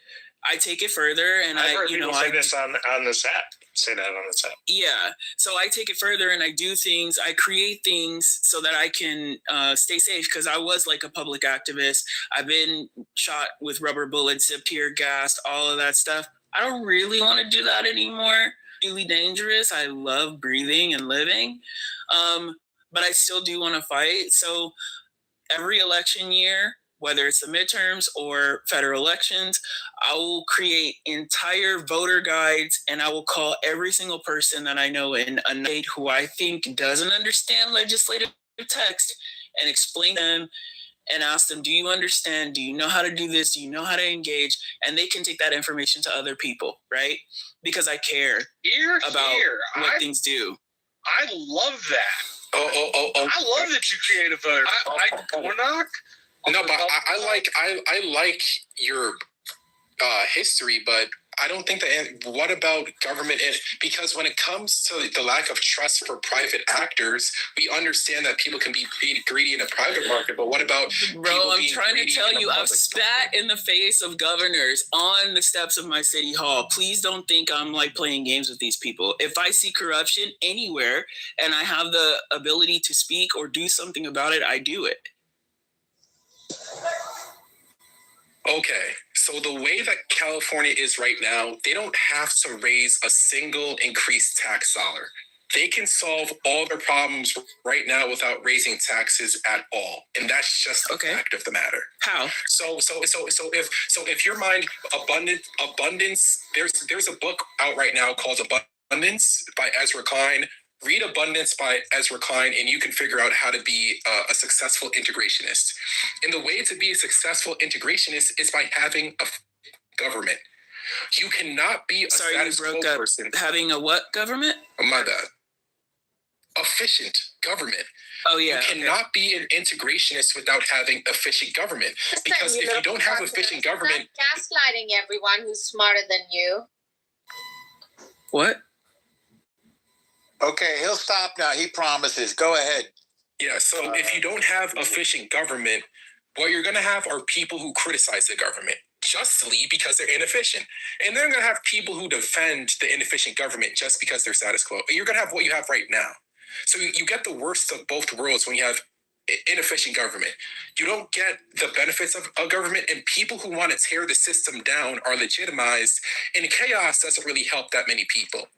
I take it further, and I've heard people say this on this app. Say that on the top. Yeah. So I take it further and I do things, I create things so that I can stay safe, because I was like a public activist. I've been shot with rubber bullets, tear gassed, all of that stuff. I don't really want to do that anymore. Really dangerous. I love breathing and living. But I still do want to fight. So every election year, whether it's the midterms or federal elections, I will create entire voter guides, and I will call every single person that I know in a state who I think doesn't understand legislative text and explain them and ask them, do you understand? Do you know how to do this? Do you know how to engage? And they can take that information to other people, right? Because I care about what things do. I love that. I love that you create a voter. We're not. No, but I like your history, but I don't think that. What about government? Because when it comes to the lack of trust for private actors, we understand that people can be greedy in a private market. But what about? Bro, I'm trying to tell you, I've spat in the face of governors on the steps of my city hall. Please don't think I'm like playing games with these people. If I see corruption anywhere and I have the ability to speak or do something about it, I do it. Okay, so the way that California is right now, they don't have to raise a single increased tax dollar. They can solve all their problems right now without raising taxes at all, and that's just the fact of the matter. How? So if your mind abundance, there's a book out right now called Abundance by Ezra Klein. Read Abundance by Ezra Klein, and you can figure out how to be a successful integrationist. And the way to be a successful integrationist is by having a government. You cannot be a status quo person. Having a what government? Oh, my bad. Efficient government. Oh yeah. You cannot be an integrationist without having efficient government. Because if you don't have efficient government, gaslighting everyone who's smarter than you. What? Okay, he'll stop now. He promises. Go ahead. Yeah, so if you don't have efficient government, what you're going to have are people who criticize the government justly because they're inefficient. And then you're going to have people who defend the inefficient government just because they're status quo. And you're going to have what you have right now. So you get the worst of both worlds when you have inefficient government. You don't get the benefits of government, and people who want to tear the system down are legitimized, and chaos doesn't really help that many people.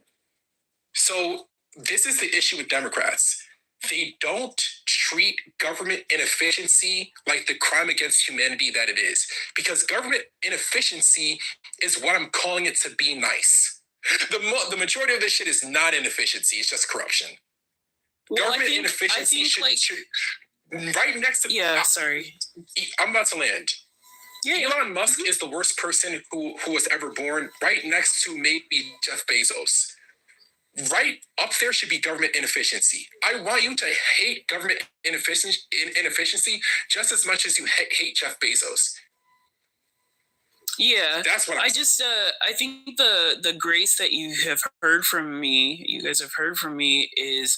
So this is the issue with Democrats. They don't treat government inefficiency like the crime against humanity that it is. Because government inefficiency is what I'm calling it to be nice. The majority of this shit is not inefficiency, it's just corruption. Well, government inefficiency should right next to... sorry. I'm about to land. Yeah, Elon Musk is the worst person who was ever born, right next to maybe Jeff Bezos. Right up there should be government inefficiency. I want you to hate government inefficiency just as much as you hate Jeff Bezos. Yeah, that's what I just. I think the grace that you have heard from me, you guys have heard from me, is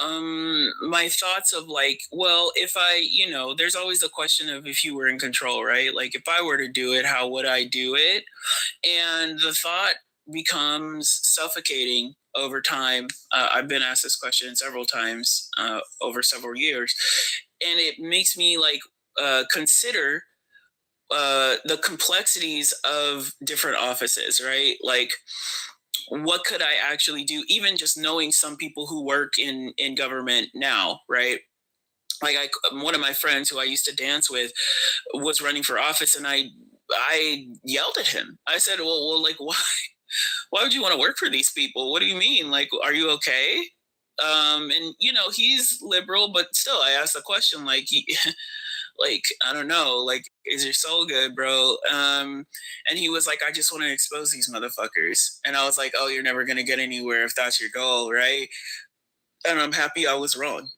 my thoughts of like, well, if I, there's always the question of if you were in control, right? Like, if I were to do it, how would I do it? And the thought becomes suffocating over time. I've been asked this question several times over several years, and it makes me like consider the complexities of different offices, right? Like, what could I actually do? Even just knowing some people who work in government now, right? Like, one of my friends who I used to dance with was running for office, and I yelled at him. I said, well, like, why would you want to work for these people? What do you mean? Like, are you okay? And he's liberal, but still, I asked the question, like, like, I don't know, like, is your soul good, bro? And he was like, I just want to expose these motherfuckers. And I was like, oh, you're never going to get anywhere if that's your goal, right? And I'm happy I was wrong,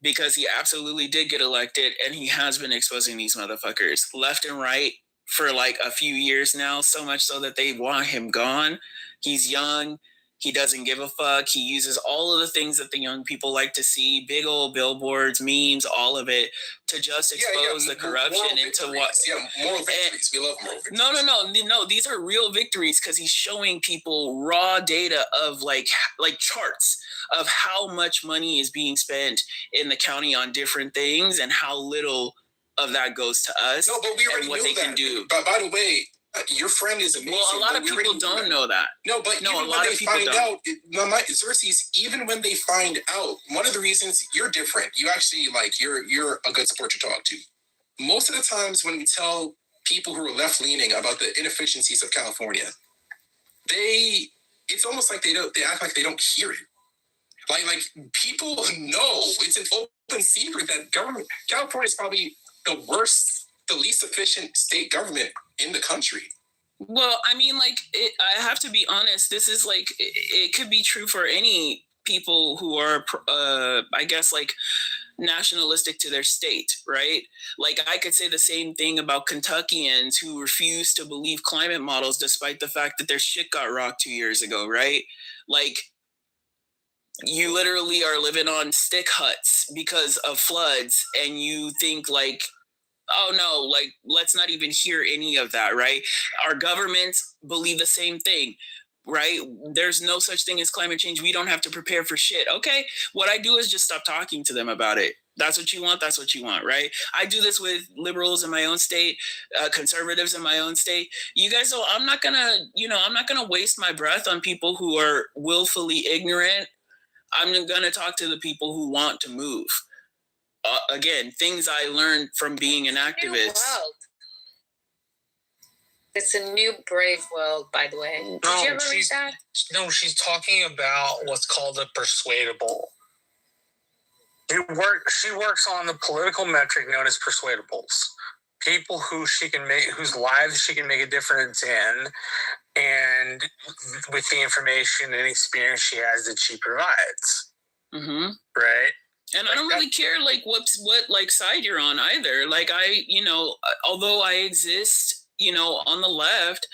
because he absolutely did get elected, and he has been exposing these motherfuckers left and right for like a few years now, so much so that they want him gone. He's young. He doesn't give a fuck. He uses all of the things that the young people like to see, big old billboards, memes, all of it, to just expose the corruption into what... Yeah, moral victories. We love moral victories. No. These are real victories, because he's showing people raw data of like charts of how much money is being spent in the county on different things and how little of that goes to us. No, but we already and what know they that. can do. But by the way, your friend is amazing. Well, a lot of people don't know that. No, but no, even a lot when of they people find don't. out, Xerxes, even when they find out, one of the reasons you're different, you actually you're a good sport to talk to. Most of the times when we tell people who are left leaning about the inefficiencies of California, it's almost like they act like they don't hear it. Like people know, it's an open secret that California is probably the least efficient state government in the country. Well, I mean, like, I have to be honest. This is like, it could be true for any people who are, I guess, like, nationalistic to their state, right? Like, I could say the same thing about Kentuckians who refuse to believe climate models despite the fact that their shit got rocked 2 years ago, right? Like, you literally are living on stick huts because of floods, and you think like, oh no, like, let's not even hear any of that, right? Our governments believe the same thing, right? There's no such thing as climate change. We don't have to prepare for shit. Okay, what I do is just stop talking to them about it. That's what you want, right? I do this with liberals in my own state, conservatives in my own state. You guys know, I'm not gonna waste my breath on people who are willfully ignorant I'm going to talk to the people who want to move. Again, things I learned from being an activist. It's a new brave world, by the way. Did you ever read that? No, she's talking about what's called a persuadable. She works on the political metric known as persuadables. People whose lives she can make a difference in, and with the information and experience she has that she provides. Mm-hmm. Right? And I don't really care like what like side you're on either. Like although I exist, on the left,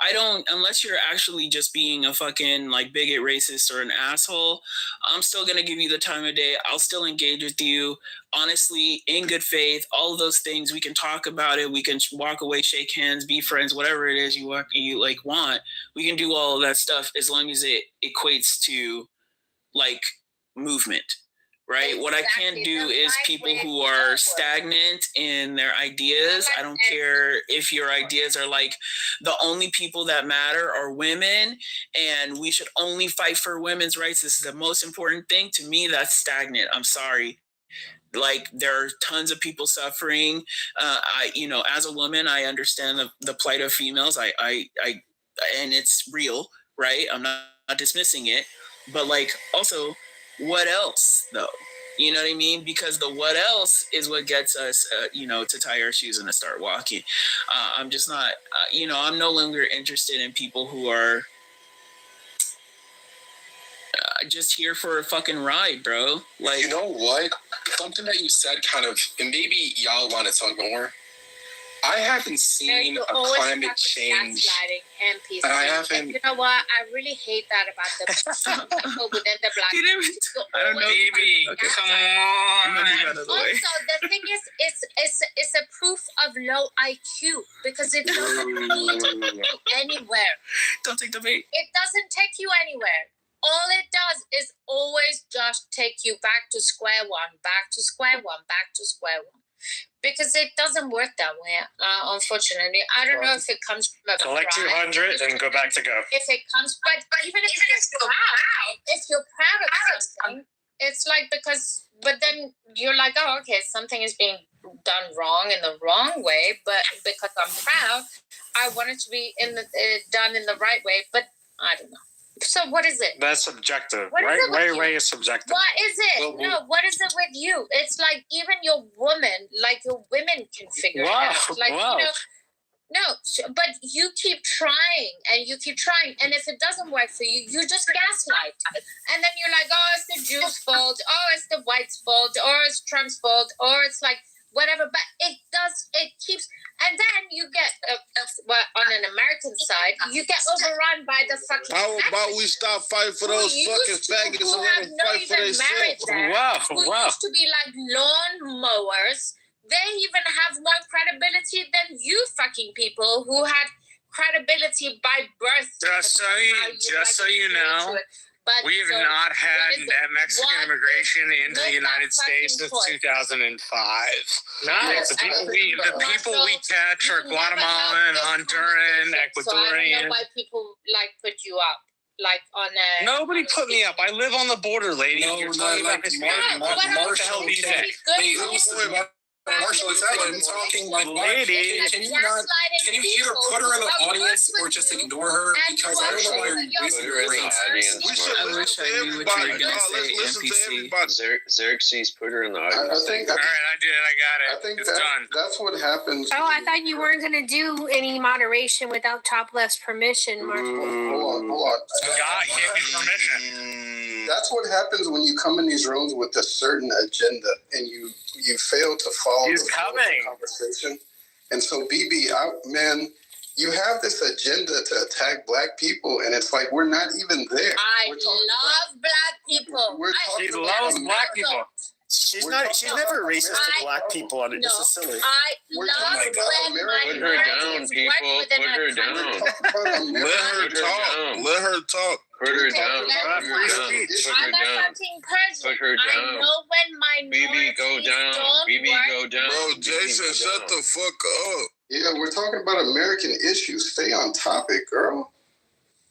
I don't, unless you're actually just being a fucking like bigot, racist, or an asshole, I'm still going to give you the time of day. I'll still engage with you, honestly, in good faith, all of those things. We can talk about it. We can walk away, shake hands, be friends, whatever it is you want. We can do all of that stuff as long as it equates to like movement. Right. Exactly. What I can't do is people who are stagnant in their ideas. I don't care if your ideas are like the only people that matter are women and we should only fight for women's rights. This is the most important thing to me. That's stagnant. I'm sorry. Like there are tons of people suffering. As a woman, I understand the plight of females. I and it's real. Right. I'm not dismissing it. But like also, what else though? You know what I mean? Because the what else is what gets us, to tie our shoes and to start walking. I'm just not, I'm no longer interested in people who are just here for a fucking ride, bro. Like, you know what? Something that you said kind of, and maybe y'all want to talk more. I haven't seen a climate change. And I haven't. You know what? I really hate that about the people within the black. I don't know. Baby, okay. Come on. Also, the thing is, it's a proof of low IQ because it doesn't take you anywhere. Don't take the bait. It doesn't take you anywhere. All it does is always just take you back to square one, back to square one, back to square one. Because it doesn't work that way, unfortunately. I don't know if it comes from a collect pride. 200 and go back to go. If it comes, but even if you're proud of something, it's like but then you're like, oh, okay, something is being done wrong in the wrong way, but because I'm proud, I want it to be done in the right way, but I don't know. So what is it? That's subjective. Way is subjective. What is it? What is it with you? It's like even your women can figure it out. Like, but you keep trying and you keep trying. And if it doesn't work for you, you just gaslight. And then you're like, oh, it's the Jews' fault. Oh, it's the whites' fault. Or it's Trump's fault. Or it's like whatever. But it keeps... And then you get, on an American side, you get overrun by the fucking... How about we stop fighting for those fucking faggots and let them fight for themselves? Who used to be like lawn mowers. They even have more credibility than you fucking people who had credibility by birth. Just so you know, we have not had Mexican immigration into the United States since 2005. Nice. The people we catch are Guatemalan, Honduran, Ecuadorian. So I don't know why people put you up. Like on a... Nobody put me up. I live on the border, lady. No, you're talking about this. What the hell do you say? Marshall, it's Ellen talking like lady. Can you either put her in the audience or just ignore her? Because I don't know why you're wasting your brain. I wish I knew what you were going to say, NPC. Xerxes put her in the audience. I think. All right, I did it. I got it. I think it's done. That's what happens. Oh, I thought you weren't going to do any moderation without top left's permission, Marshall. Hold on. God gave me permission. That's what happens when you come in these rooms with a certain agenda and you fail to follow the conversation. And so, BB, man, you have this agenda to attack black people, and it's like we're not even there. I love black people. She loves black people. She's never racist to black people. This is silly. I love when minorities work within our country. Let her talk. Put her down. I'm a fucking person. I know when minorities go down. Bro, Jason, shut the fuck up. Yeah, we're talking about American issues. Stay on topic, girl.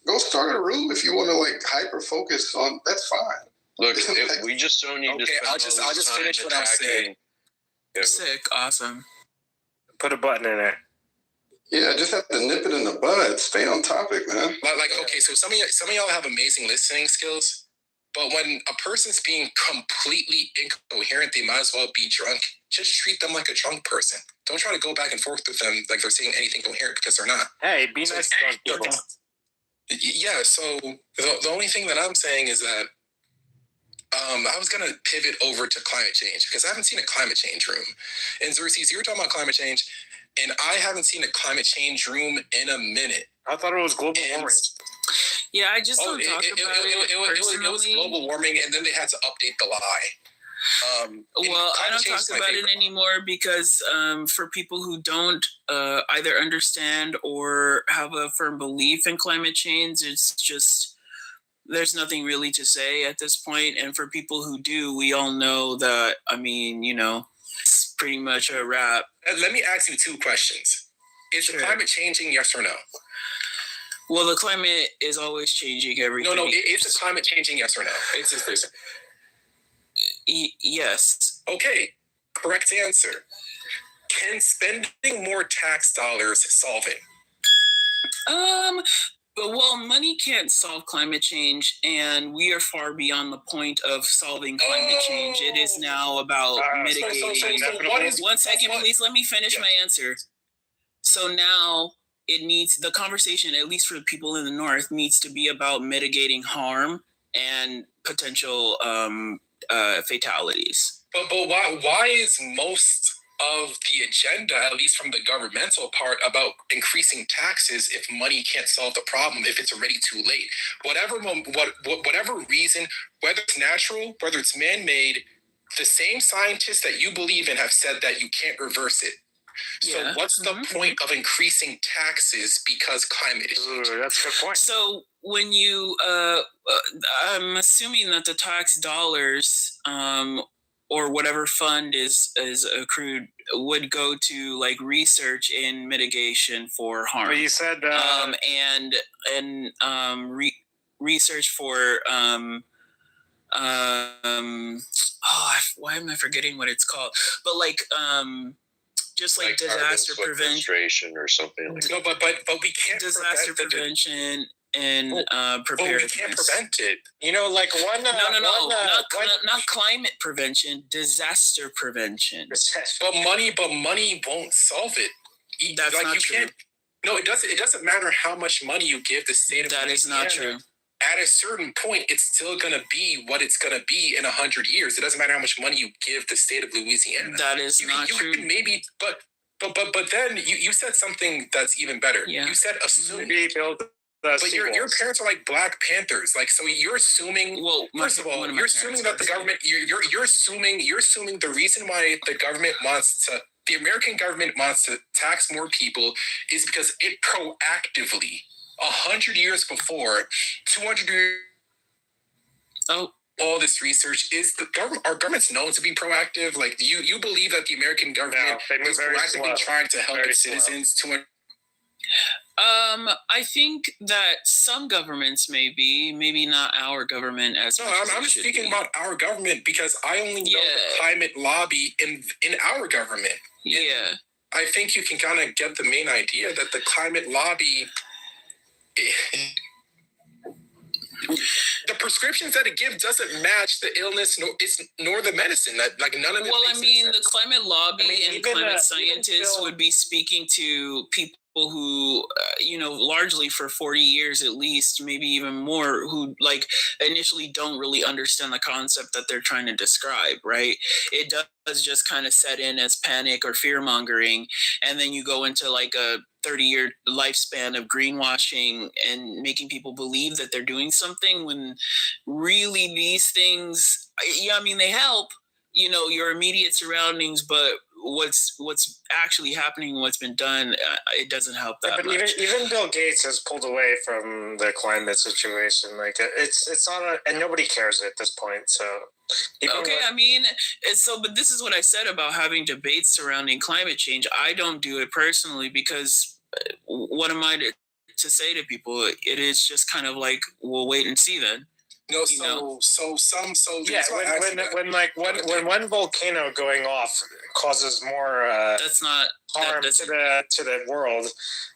Go start a room if you want to hyper focus on. That's fine. Look, we just don't need to. Okay, I'll just finish what I'm saying. Sick, awesome. Put a button in it. Yeah, just have to nip it in the bud. Stay on topic, man. Like, okay, so some of y'all have amazing listening skills, but when a person's being completely incoherent, they might as well be drunk. Just treat them like a drunk person. Don't try to go back and forth with them like they're saying anything coherent, because they're not. Hey, be nice to drunk people. Yeah, so the only thing that I'm saying is that I was going to pivot over to climate change, because I haven't seen a climate change room. And Xerxes, you were talking about climate change, and I haven't seen a climate change room in a minute. I thought it was global warming. Yeah, I just don't talk about it was global warming, and then they had to update the lie. I don't talk about it anymore because for people who don't either understand or have a firm belief in climate change, it's just there's nothing really to say at this point. And for people who do, we all know that, I mean, you know, it's pretty much a wrap. Let me ask you two questions. Is the climate changing, yes or no? Well, the climate is always changing everything. No, is the climate changing, yes or no? It's this person. Yes. Okay, correct answer. Can spending more tax dollars solve it? Well, money can't solve climate change, and we are far beyond the point of solving climate change. It is now about mitigating. One second, please. Let me finish my answer. So now it needs, the conversation, at least for the people in the North, needs to be about mitigating harm and potential fatalities. But why is most of the agenda, at least from the governmental part, about increasing taxes if money can't solve the problem, if it's already too late? Whatever reason, whether it's natural, whether it's man-made, the same scientists that you believe in have said that you can't reverse it. So what's the point of increasing taxes because climate is changing? That's a good point. So when you, I'm assuming that the tax dollars or whatever fund is accrued would go to like research in mitigation for harm. But you said research for why am I forgetting what it's called? But like just like disaster prevention or something like that. No, but we can't disaster prevention and preparedness. We can't prevent it. You know, like not climate prevention, disaster prevention. But money won't solve it. That's not true. No, it doesn't. It doesn't matter how much money you give the state of Louisiana. That is not true. At a certain point, it's still going to be what it's going to be in 100 years. It doesn't matter how much money you give the state of Louisiana. That is not true. You maybe, but then you said something that's even better. Yeah. You said assume. But your parents are like Black Panthers, like, so you're assuming. Well, first of all, you're assuming that the government. You're assuming the reason why the American government wants to tax more people is because it proactively, 100 years before, 200 years. All this research is the government. Our government's known to be proactive. Like, do you believe that the American government is proactively trying to help its citizens to? I think that some governments maybe not our government as much. No, I'm speaking about our government because I only know the climate lobby in our government. Yeah. And I think you can kind of get the main idea that the climate lobby, the prescriptions that it gives doesn't match the illness nor the medicine. That, like, none of it. Well, I mean, the climate lobby and climate scientists would be speaking to people who, largely for 40 years at least, maybe even more, who like initially don't really understand the concept that they're trying to describe, right? It does just kind of set in as panic or fear mongering, and then you go into like a 30-year lifespan of greenwashing and making people believe that they're doing something when really these things, they help, your immediate surroundings, but what's actually happening, what's been done, it doesn't help that much. Even Bill Gates has pulled away from the climate situation. Like, it's not and nobody cares at this point. So okay, but this is what I said about having debates surrounding climate change. I don't do it personally because what am I to say to people? It is just kind of like, we'll wait and see then. No, when one volcano going off causes more that's not harm to the world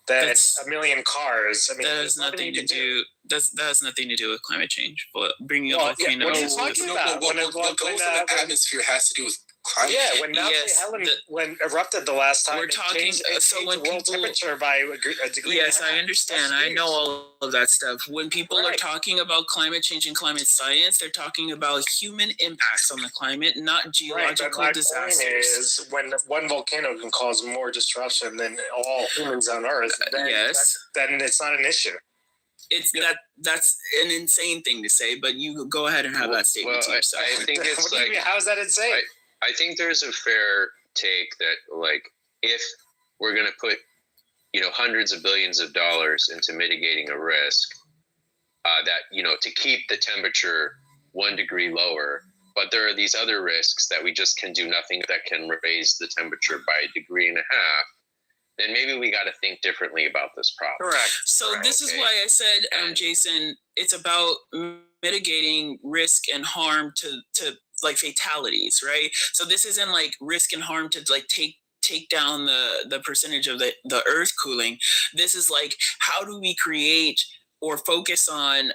than a million cars. I mean, that has nothing to do. That has nothing to do with climate change. But bringing up volcanoes. What are you talking about? What goes in the atmosphere has to do with climate. Yeah, when Mount St. Helens erupted the last time, we're talking. So when world temperature by a degree. Yes, I understand. I know all of that stuff. When people are talking about climate change and climate science, they're talking about human impacts on the climate, not geological disasters. Point is, when one volcano can cause more disruption than all humans on Earth, then it's not an issue. It's that's an insane thing to say, but you go ahead and have that statement to yourself. I think it's like, how is that insane? I think there's a fair take that, like, if we're going to put, hundreds of billions of dollars into mitigating a risk, that, to keep the temperature 1 degree lower, but there are these other risks that we just can do nothing that can raise the temperature by 1.5 degrees, then maybe we got to think differently about this problem. Correct. So this is why I said, Jason, it's about mitigating risk and harm to like fatalities, right? So this isn't like risk and harm to like take down the percentage of the earth cooling. This is like, how do we create or focus on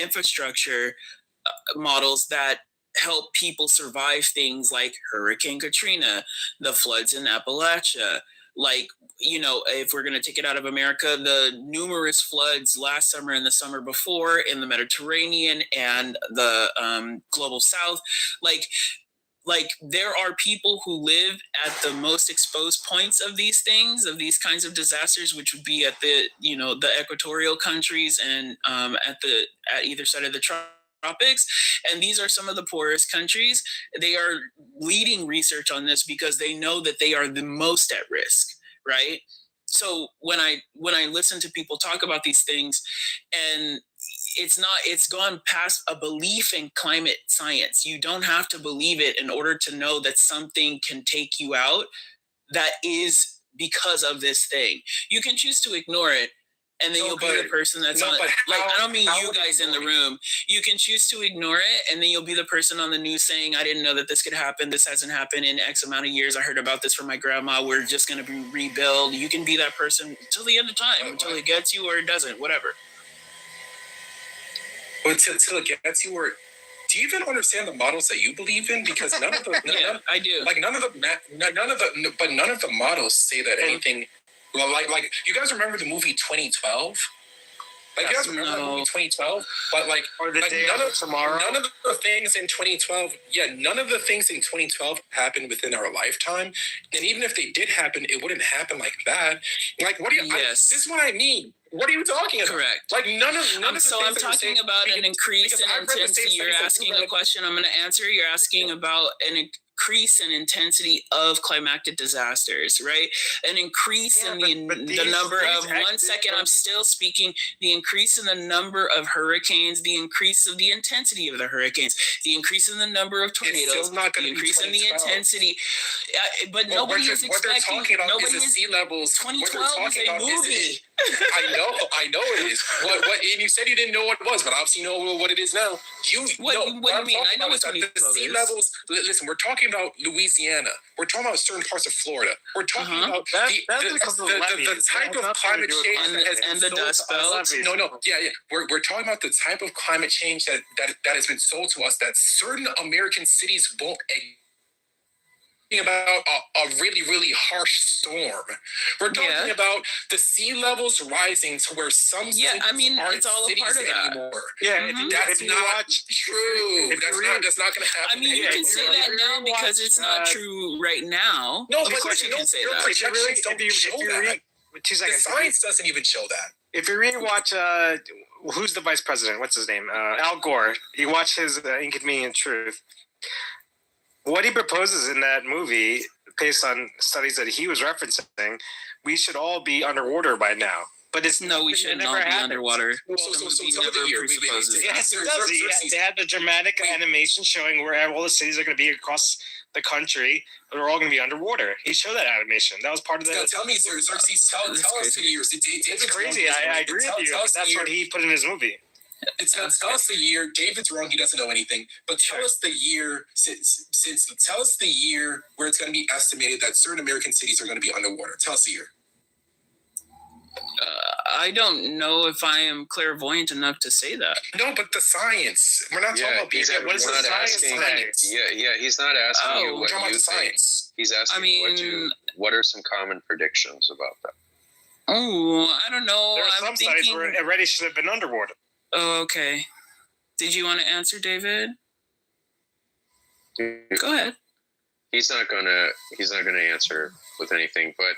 infrastructure models that help people survive things like Hurricane Katrina, the floods in Appalachia, like, if we're going to take it out of America, the numerous floods last summer and the summer before in the Mediterranean and the global south, like there are people who live at the most exposed points of these things, of these kinds of disasters, which would be at the, the equatorial countries and at either side of the tropics. And these are some of the poorest countries. They are leading research on this because they know that they are the most at risk, right? So when I listen to people talk about these things, and it's gone past a belief in climate science. You don't have to believe it in order to know that something can take you out that is because of this thing. You can choose to ignore it, and then you'll be the person that's on. I don't mean you guys in the room. You can choose to ignore it, and then you'll be the person on the news saying, "I didn't know that this could happen. This hasn't happened in X amount of years. I heard about this from my grandma. We're just going to be rebuild." You can be that person until the end of time, until it gets you or it doesn't, whatever. But until it gets you, or do you even understand the models that you believe in? Because none of the I do. Like none of the models say that anything. Well, like you guys remember the movie 2012? Like you guys remember the movie 2012? But none of the things in 2012. Yeah, none of the things in 2012 happened within our lifetime. And even if they did happen, it wouldn't happen like that. Like, what do you? Yes. This is what I mean. What are you talking about? Correct. Like none of. So I'm talking about an increase in intensity. You're asking a question. I'm going to answer. You're asking about an increase in intensity of climatic disasters, right? An increase in the number of 1 second. I'm still speaking. The increase in the number of hurricanes, the increase of the intensity of the hurricanes, the increase in the number of tornadoes, the increase in the intensity. But nobody is expecting. Nobody is. Sea levels. 2012 is a movie. I know it is. What? And you said you didn't know what it was, but obviously you know what it is now. What do you mean? I know what 2012 the sea levels. Listen, we're talking about Louisiana. We're talking about certain parts of Florida. We're talking about the type of climate change and the Dust Belt. Yeah. We're talking about the type of climate change that has been sold to us that certain American cities won't. About a really, really harsh storm. We're talking about the sea levels rising to where some cities aren't it's all a cities part of that. anymore. Yeah, that's not true. That's not going to happen. I mean, you can say that now because it's not true right now. No, of course you can say that. Projections don't show that. 2 seconds. The science doesn't even show that. If you rewatch, who's the vice president? What's his name? Al Gore. You watch his Inconvenient Truth. What he proposes in that movie, based on studies that he was referencing, we should all be underwater by now. But we shouldn't all be underwater. Yes, it does. They had the dramatic animation showing where all the cities are going to be across the country. They're all going to be underwater. He showed that animation. That was part of the. Tell me, Xerxes, tell us the years. It's crazy. I agree with you. That's what he put in his movie. Tell us the year. David's wrong; he doesn't know anything. But tell us the year. Tell us the year where it's going to be estimated that certain American cities are going to be underwater. Tell us the year. I don't know if I am clairvoyant enough to say that. No, but the science. We're not talking about people. What is the science? Yeah, he's not asking you what you think. He's asking what are some common predictions about that? Oh, I don't know. There are some sites where it already should have been underwater. Oh, okay. Did you want to answer, David? Go ahead. He's not gonna answer with anything, but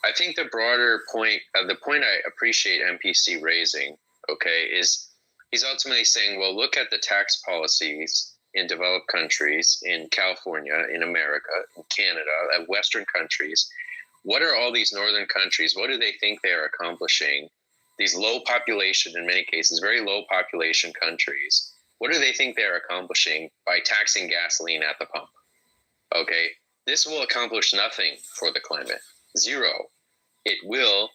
I think the broader point, the point I appreciate MPC raising, okay, is he's ultimately saying, well, look at the tax policies in developed countries, in California, in America, in Canada, at Western countries. What are all these northern countries? What do they think they are accomplishing? These low population, in many cases, very low population countries. What do they think they're accomplishing by taxing gasoline at the pump? Okay, this will accomplish nothing for the climate. Zero. It will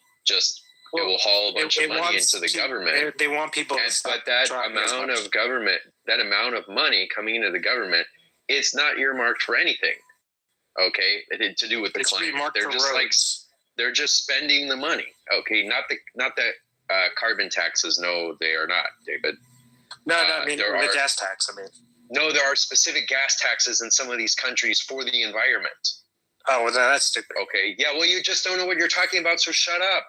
haul a bunch of money into the government. They want people to but that amount of government, that amount of money coming into the government, it's not earmarked for anything. Okay, to do with the climate. They're just they're just spending the money. Okay, not that carbon taxes. No, they are not, David. No, I mean the gas tax. No, there are specific gas taxes in some of these countries for the environment. Oh, well, that's stupid. Okay, yeah, well, you just don't know what you're talking about, so shut up.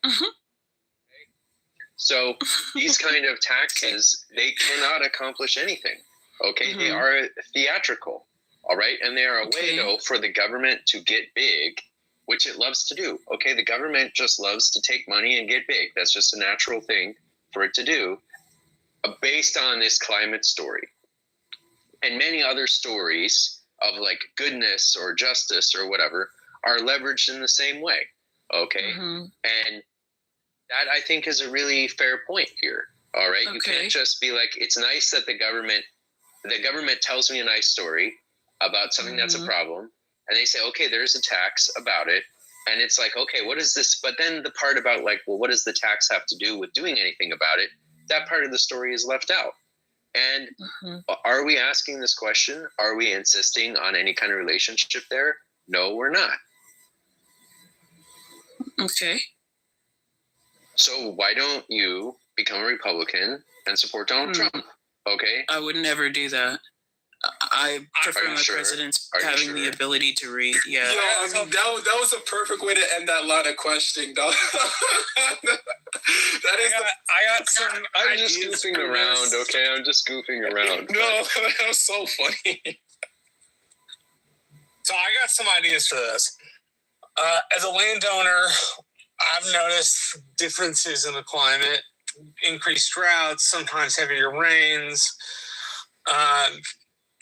Mm-hmm. Okay. So these kind of taxes, they cannot accomplish anything. Okay, they are theatrical. All right, and they are a way, though, for the government to get big, which it loves to do. Okay, the government just loves to take money and get big. That's just a natural thing for it to do, based on this climate story. And many other stories of like goodness or justice or whatever are leveraged in the same way. Okay. And that I think is a really fair point here. All right. You can't just be like, it's nice that the government tells me a nice story about something that's a problem. And they say, okay, there's a tax about it. And it's like, okay, what is this? But then the part about like, well, what does the tax have to do with doing anything about it? That part of the story is left out. And are we asking this question? Are we insisting on any kind of relationship there? No, we're not. Okay. So why don't you become a Republican and support Donald Trump? Okay. I would never do that. I prefer my presidents having the ability to read. Yeah. That was a perfect way to end that line of questioning, dog. I'm just goofing around, okay? I'm just goofing around. No, that was so funny. So I got some ideas for this. As a landowner, I've noticed differences in the climate, increased droughts, sometimes heavier rains.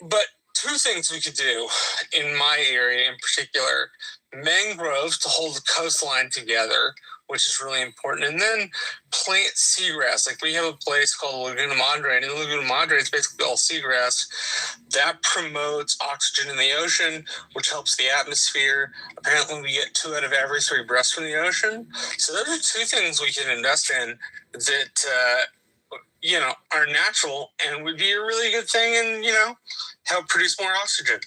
But two things we could do in my area in particular: mangroves to hold the coastline together, which is really important, and then plant seagrass. Like we have a place called Laguna Madre, and Laguna Madre is basically all seagrass. That promotes oxygen in the ocean, which helps the atmosphere. Apparently we get 2 out of every 3 breaths from the ocean. So those are 2 things we can invest in that, are natural and would be a really good thing and, help produce more oxygen.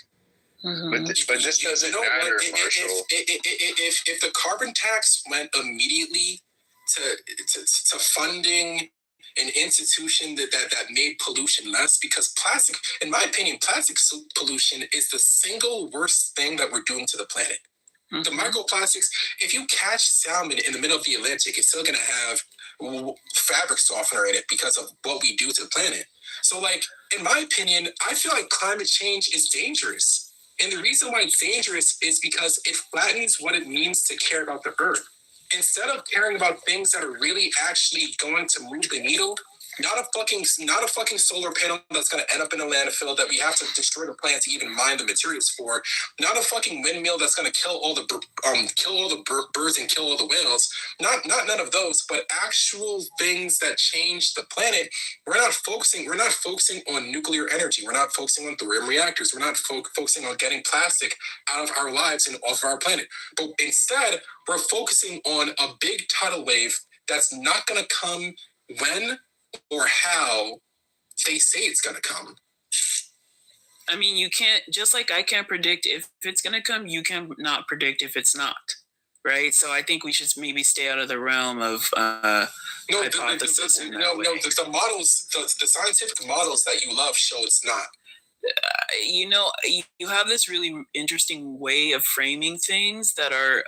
But this doesn't matter, Marshall. If the carbon tax went immediately to funding an institution that made pollution less, because plastic, in my opinion, plastic pollution is the single worst thing that we're doing to the planet. The microplastics, if you catch salmon in the middle of the Atlantic, it's still going to have fabric softener in it because of what we do to the planet. So, like, in my opinion, I feel like climate change is dangerous. And the reason why it's dangerous is because it flattens what it means to care about the earth. Instead of caring about things that are really actually going to move the needle, not a fucking solar panel that's going to end up in a landfill that we have to destroy the plant to even mine the materials for, not a fucking windmill that's going to kill all the birds and kill all the whales, not none of those, but actual things that change the planet. We're not focusing on nuclear energy. We're not focusing on thorium reactors. We're not focusing on getting plastic out of our lives and off our planet. But instead, we're focusing on a big tidal wave that's not going to come when or how they say it's going to come. I mean, you can't, just like I can't predict if it's going to come, you can not predict if it's not. Right. So I think we should maybe stay out of the realm of hypothesis. The models, the scientific models that you love show it's not. You know, you have this really interesting way of framing things that are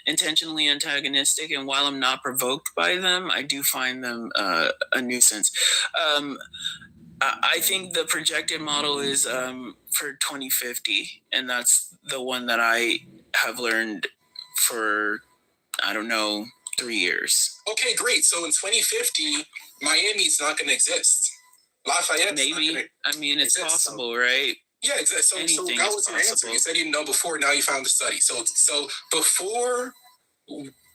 intentionally antagonistic. And while I'm not provoked by them, I do find them a nuisance. I think the projected model is for 2050. And that's the one that I have learned for, I don't know, 3 years. Okay, great. So in 2050, Miami's not going to exist. Lafayette's maybe. I mean, it's possible, right? Yeah, exactly. So that was your answer. You said you didn't know before. Now you found the study. So before,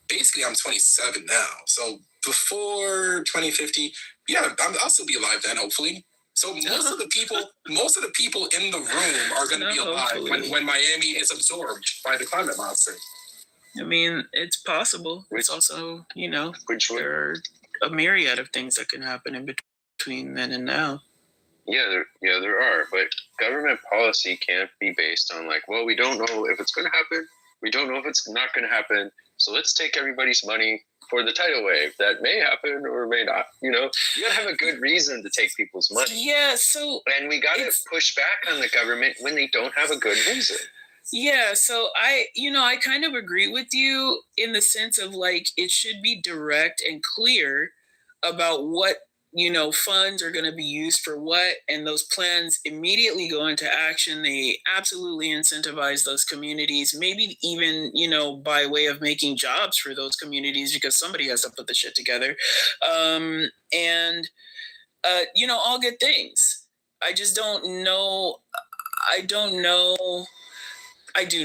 basically, I'm 27 now. So before 2050, yeah, I'll still be alive then, hopefully. So most of the people in the room are going to be alive when Miami is absorbed by the climate monster. I mean, it's possible. It's also, you know, there are a myriad of things that can happen in between then and now. Yeah, there are. But government policy can't be based on like, well, we don't know if it's going to happen. We don't know if it's not going to happen. So let's take everybody's money for the tidal wave that may happen or may not. You know, you got to have a good reason to take people's money. Yeah. So, and we got to push back on the government when they don't have a good reason. Yeah, so I kind of agree with you in the sense of like it should be direct and clear about what, you know, funds are going to be used for what, and those plans immediately go into action. They absolutely incentivize those communities, maybe even, you know, by way of making jobs for those communities because somebody has to put the shit together. You know, all good things. I just don't know. I do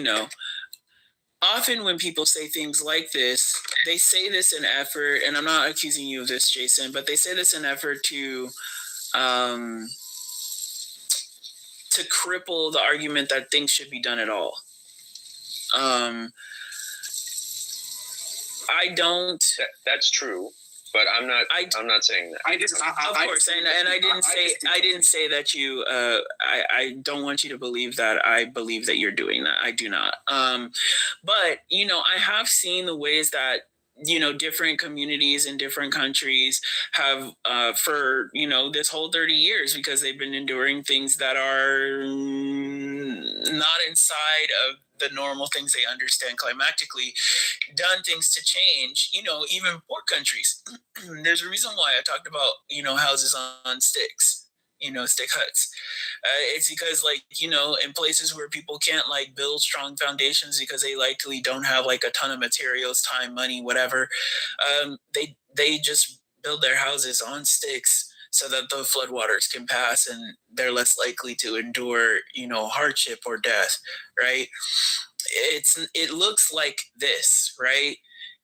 know. Often when people say things like this, they say this in effort, and I'm not accusing you of this, Jason, but they say this in effort to cripple the argument that things should be done at all. I don't. That's true. But I'm not saying that. I didn't say that you. I don't want you to believe that I believe that you're doing that. I do not. But you know, I have seen the ways that, you know, different communities in different countries have for, you know, this whole 30 years, because they've been enduring things that are not inside of the normal things they understand climatically, done things to change, you know, even poor countries. There's a reason why I talked about, you know, houses on sticks, you know, stick huts. It's because, like, you know, in places where people can't like build strong foundations because they likely don't have like a ton of materials, time, money, whatever, they just build their houses on sticks so that the floodwaters can pass and they're less likely to endure, you know, hardship or death, right? It looks like this, right?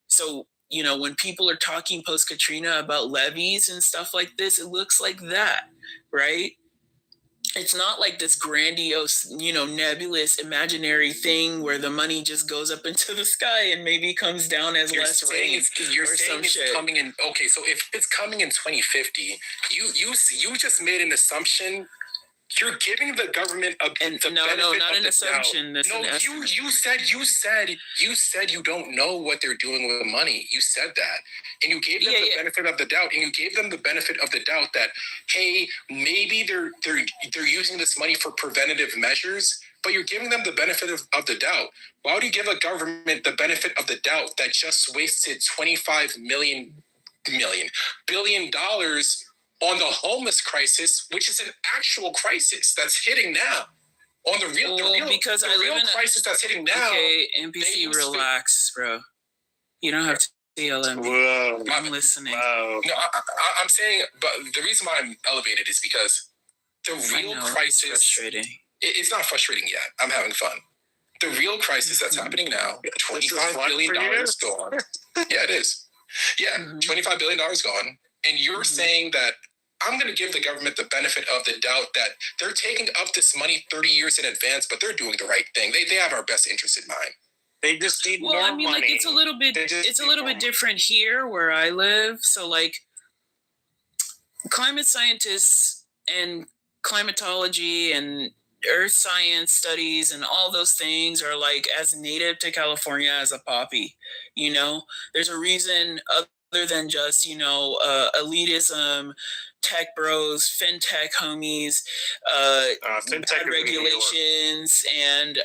So, you know, when people are talking post-Katrina about levees and stuff like this, it looks like that, right? It's not like this grandiose, you know, nebulous, imaginary thing where the money just goes up into the sky and maybe comes down as less rain. You're saying it's coming in. Okay, so if it's coming in 2050, you just made an assumption. You're giving the government not an assumption. You said you don't know what they're doing with the money. You said that, and you gave them the benefit of the doubt. And you gave them the benefit of the doubt that, hey, maybe they're using this money for preventative measures. But you're giving them the benefit of the doubt. Why would you give a government the benefit of the doubt that just wasted $25 billion on the homeless crisis, which is an actual crisis that's hitting now? On the real crisis that's hitting now. Okay, NPC, relax, bro. You don't have to yell at me. Whoa. I'm listening. Whoa. No, I'm saying, but the reason why I'm elevated is because the real crisis. It's frustrating. It's not frustrating yet. I'm having fun. The real crisis that's happening now, $25 billion gone. Yeah, it is. Yeah, $25 billion gone. And you're saying that I'm going to give the government the benefit of the doubt that they're taking up this money 30 years in advance, but they're doing the right thing. They have our best interest in mind. They just need more money. Well, I mean, like, it's a little bit different here where I live. So, like, climate scientists and climatology and earth science studies and all those things are like as native to California as a poppy. You know, there's a reason other than just, you know, elitism, tech bros, fintech homies, bad regulations, and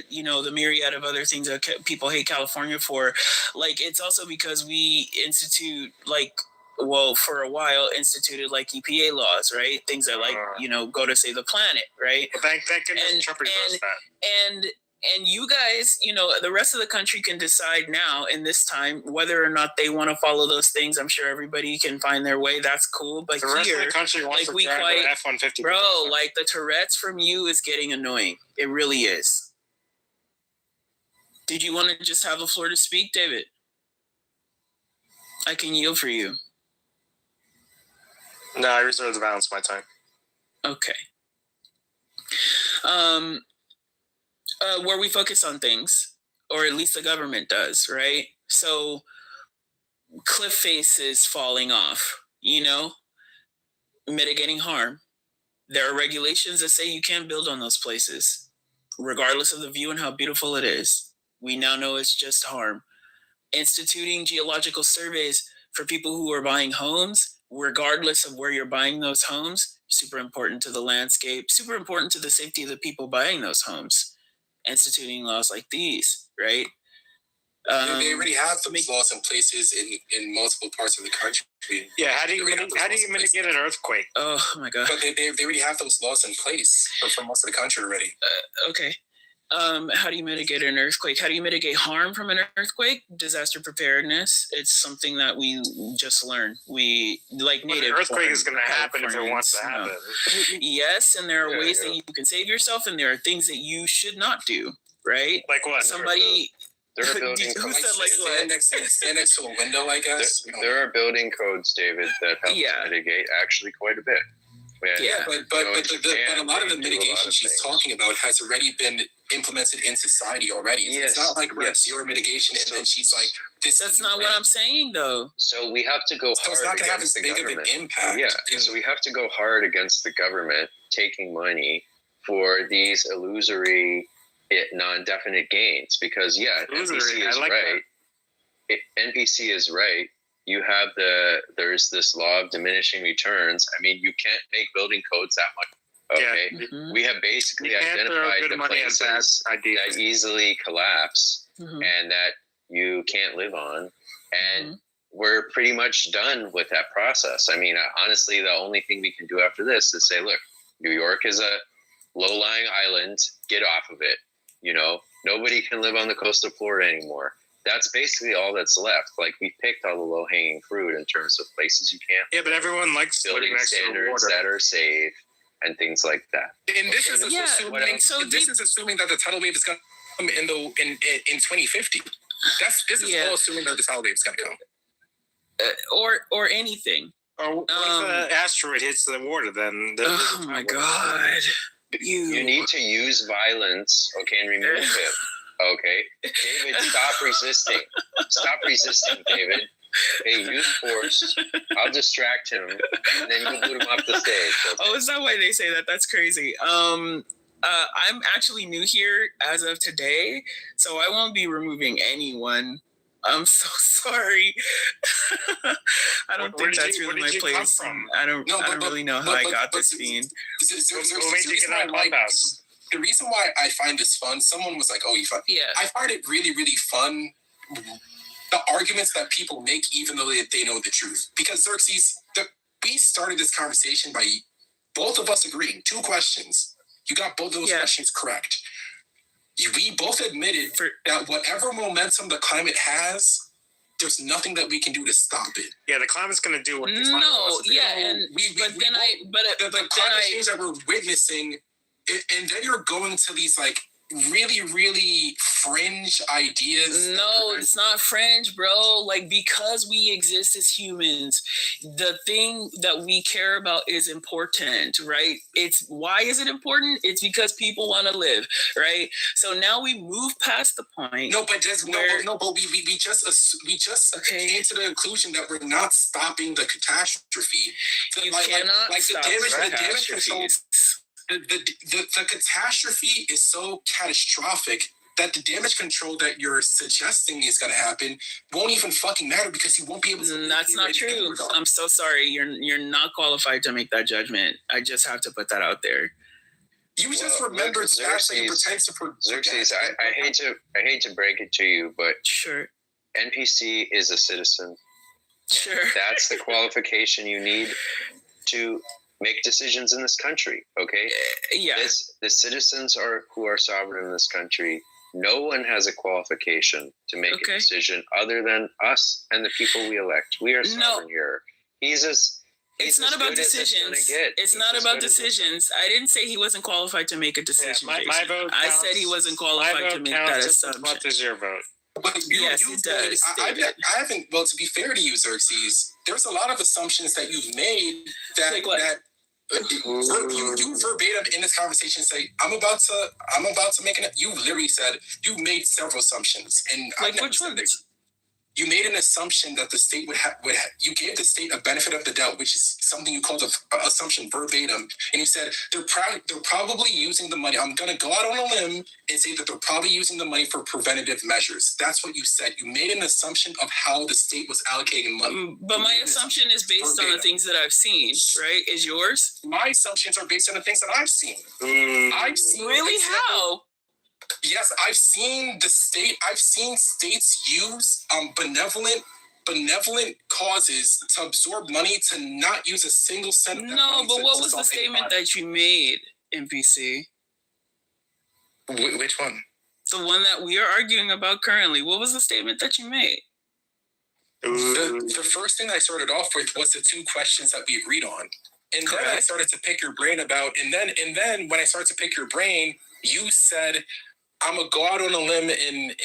you know, the myriad of other things that people hate California for. Like, it's also because we institute, like, well, for a while instituted like EPA laws, right? Things that, like, you know, go to save the planet, right? But thank goodness Trump reversed that. And you guys, you know, the rest of the country can decide now in this time whether or not they want to follow those things. I'm sure everybody can find their way. That's cool. But the rest of the country wants like, to drive an F-150. Bro, like, the Tourette's from you is getting annoying. It really is. Did you want to just have the floor to speak, David? I can yield for you. No, I reserve the balance of my time. Okay. Where we focus on things, or at least the government does, right? So cliff faces falling off, you know, mitigating harm. There are regulations that say you can't build on those places, regardless of the view and how beautiful it is. We now know it's just harm. Instituting geological surveys for people who are buying homes, regardless of where you're buying those homes, super important to the landscape, super important to the safety of the people buying those homes. Instituting laws like these, right? They already have those laws in places in multiple parts of the country. Yeah, how do you mitigate an earthquake? Oh my god! But they already have those laws in place for most of the country already. Okay. How do you mitigate an earthquake? How do you mitigate harm from an earthquake? Disaster preparedness. It's something that we just learned. We, like, native. An earthquake is going to happen if it wants to happen. Yes, and there are ways that you can save yourself, and there are things that you should not do. Right? Like what? Somebody. There are building codes. Stand next to a window, I guess. There are building codes, David, that help mitigate actually quite a bit. But a lot of the mitigation she's talking about has already been implemented in society already. It's not like zero mitigation, and then she's like, That's not what I'm saying, though. So we have to go hard. It's not going to have as the big of an impact. Yeah. So we have to go hard against the government taking money for these illusory, non-definite gains. Because NPC is right. NPC is right. You have there's this law of diminishing returns. I mean, you can't make building codes that much. Okay. Yeah. Mm-hmm. We have basically identified the places that easily collapse and that you can't live on. And we're pretty much done with that process. I mean, honestly, the only thing we can do after this is say, look, New York is a low-lying island. Get off of it. You know, nobody can live on the coast of Florida anymore. That's basically all that's left. Like, we picked all the low-hanging fruit in terms of places you can't. Yeah, but everyone likes building standards that are safe and things like that. And this is assuming that the tidal wave is going to come in 2050. This is all assuming that the tidal wave is going to come. Or anything. Or what if an asteroid hits the water? Then oh my god! You need to use violence, okay, and remove him. Okay, David, stop resisting. Stop resisting, David. Hey, use force. I'll distract him, and then you boot him off the stage. Okay? Oh, is that why they say that? That's crazy. I'm actually new here as of today, so I won't be removing anyone. I'm so sorry. I don't think that's really my place. I don't really know how I got this being. The reason why I find this fun, someone was like, oh, you fun. Yeah. I find it really, really fun, the arguments that people make, even though they know the truth. Because, Xerxes, we started this conversation by both of us agreeing. 2 questions. You got both of those questions correct. We both admitted that whatever momentum the climate has, there's nothing that we can do to stop it. Yeah, the climate's going to do what the climate change that we're witnessing. And then you're going to these like really, really fringe ideas. No, it's not fringe, bro. Like, because we exist as humans, the thing that we care about is important, right? Why is it important? It's because people want to live, right? So now we move past the point. No, but just we just came to the conclusion that we're not stopping the catastrophe. You cannot stop the damage control. The catastrophe is so catastrophic that the damage control that you're suggesting is going to happen won't even fucking matter because you won't be able to. That's not true. I'm so sorry. You're not qualified to make that judgment. I just have to put that out there. You just remembered Xerxes, I hate to break it to you, but sure, NPC is a citizen. Sure, that's the qualification you need to make decisions in this country. Okay. Yeah. The citizens who are sovereign in this country. No one has a qualification to make a decision other than us and the people we elect. We are sovereign here. It's not about decisions. It's not about decisions. I didn't say he wasn't qualified to make a decision. Yeah, my vote I said he wasn't qualified to make that assumption. What is your vote? Yes, it does. I haven't. Well, to be fair to you, Xerxes, there's a lot of assumptions that you've made that you verbatim in this conversation say, I'm about to make an. You literally said you made several assumptions, and like which ones? You made an assumption that the state would have. You gave the state a benefit of the doubt, which is something you called an assumption verbatim, and you said they're probably using the money. I'm going to go out on a limb and say that they're probably using the money for preventative measures. That's what you said. You made an assumption of how the state was allocating money. But my assumption is based on the things that I've seen, right? Is yours? My assumptions are based on the things that I've seen. I've seen really how. Yes, I've seen states use benevolent causes to absorb money to not use a single cent. No, but what was the statement that you made, NPC? Which one? The one that we are arguing about currently. What was the statement that you made? The first thing I started off with was the two questions that we agreed on. And then I started to pick your brain about, and then when I started to pick your brain, you said, I'm gonna go out on a limb and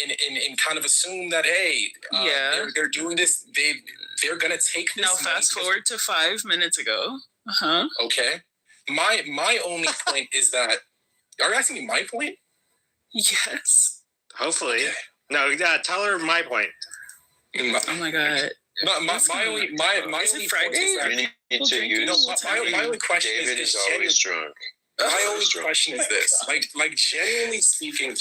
kind of assume that they're doing this. They're gonna take this. Now fast forward to 5 minutes ago. Okay. My only point is that. Are you asking me my point? Yes. Hopefully. No. Tell her my point. Oh my god. My only question is always drunk. My only question is this: like genuinely speaking,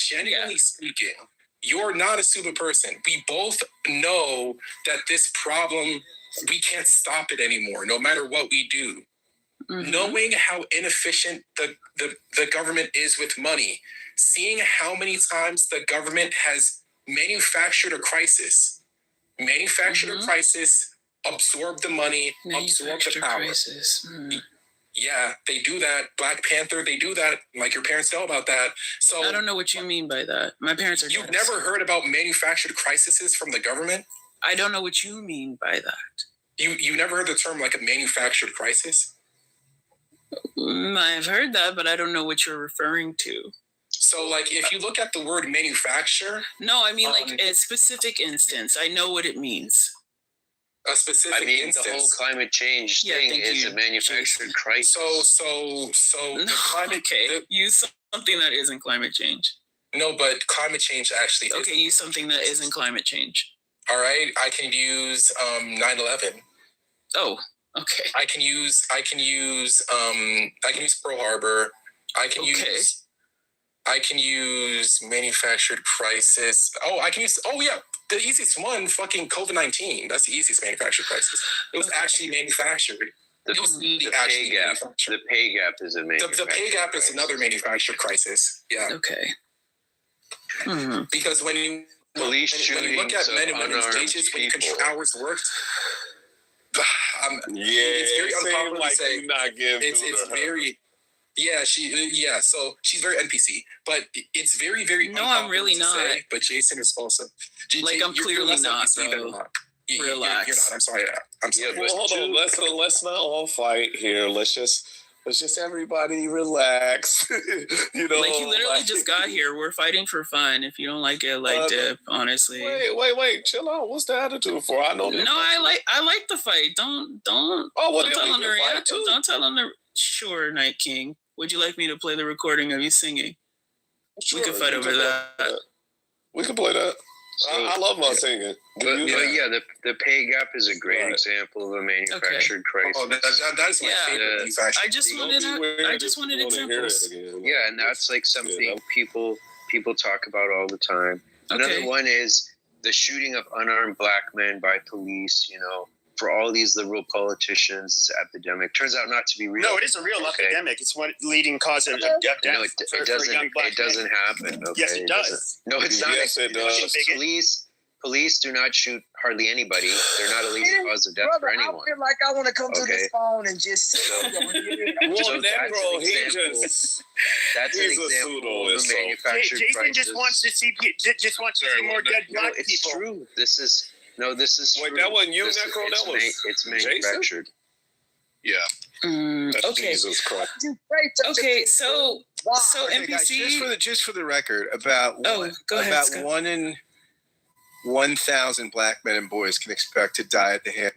you're not a stupid person. We both know that this problem, we can't stop it anymore, no matter what we do. Mm-hmm. Knowing how inefficient the government is with money, seeing how many times the government has manufactured a crisis, absorbed the money, absorbed the power. Yeah, they do that. Black Panther, they do that. Like your parents know about that. So I don't know what you mean by that. My parents are. You've never heard about manufactured crises from the government? I don't know what you mean by that. You never heard the term like a manufactured crisis? I've heard that, but I don't know what you're referring to. So, like, if you look at the word manufacture... No, I mean, like, a specific instance. I know what it means. A specific instance. The whole climate change thing is a manufactured crisis. So no, the climate... use something that isn't climate change. No, but climate change actually is... use something that isn't climate change. All right, I can use 9/11. Oh, okay. I can use Pearl Harbor. I can use manufactured crisis. The easiest one, fucking COVID-19. That's the easiest manufactured crisis. It was actually manufactured. The pay gap. The pay gap is a manufactured. The pay gap is another manufactured crisis. Yeah. Okay. Because when you police shootings, look at men and women's wages, when you control hours worked. It's very unpopular to say. It's very. Yeah, so she's very NPC, but it's very, very. No, I'm really not. Say, but Jason is also. I'm clearly not, bro. Relax. You're not. I'm sorry. Well, hold on. Let's not all fight here. Let's just Let's just everybody relax. You know, like, you literally just got here. We're fighting for fun. If you don't like it, like, dip. Honestly. Wait. Chill out. What's the attitude for? I know. No, I like the fight. Don't. Oh, well, don't tell him to react. Don't tell him to. Sure, Night King. Would you like me to play the recording of you singing? Sure, we can fight over that. We can play that. I love my singing. But yeah, the pay gap is a great example of a manufactured crisis. Oh, that's my favorite manufactured. I just wanted examples. Yeah, and that's like something people talk about all the time. Another one is the shooting of unarmed black men by police. You know, for all these liberal politicians, it's an epidemic. Turns out not to be real. No, it is a real epidemic. It's one leading cause of death. No, it doesn't happen. Okay? Yes, it does. No, it's not. Yes, it does. Police do not shoot hardly anybody. They're not a leading cause of death for anyone. I feel like I want to come to this phone and just. That's an example of a manufactured Jason crisis. just wants to see more dead black people. It's true. This is true. Wait, that wasn't you, Necro? It's manufactured. Yeah. Okay. Jesus Christ. Okay, so NPC. Guys, just for the record, about go ahead, about Scott. 1 in 1,000 black men and boys can expect to die at the hand.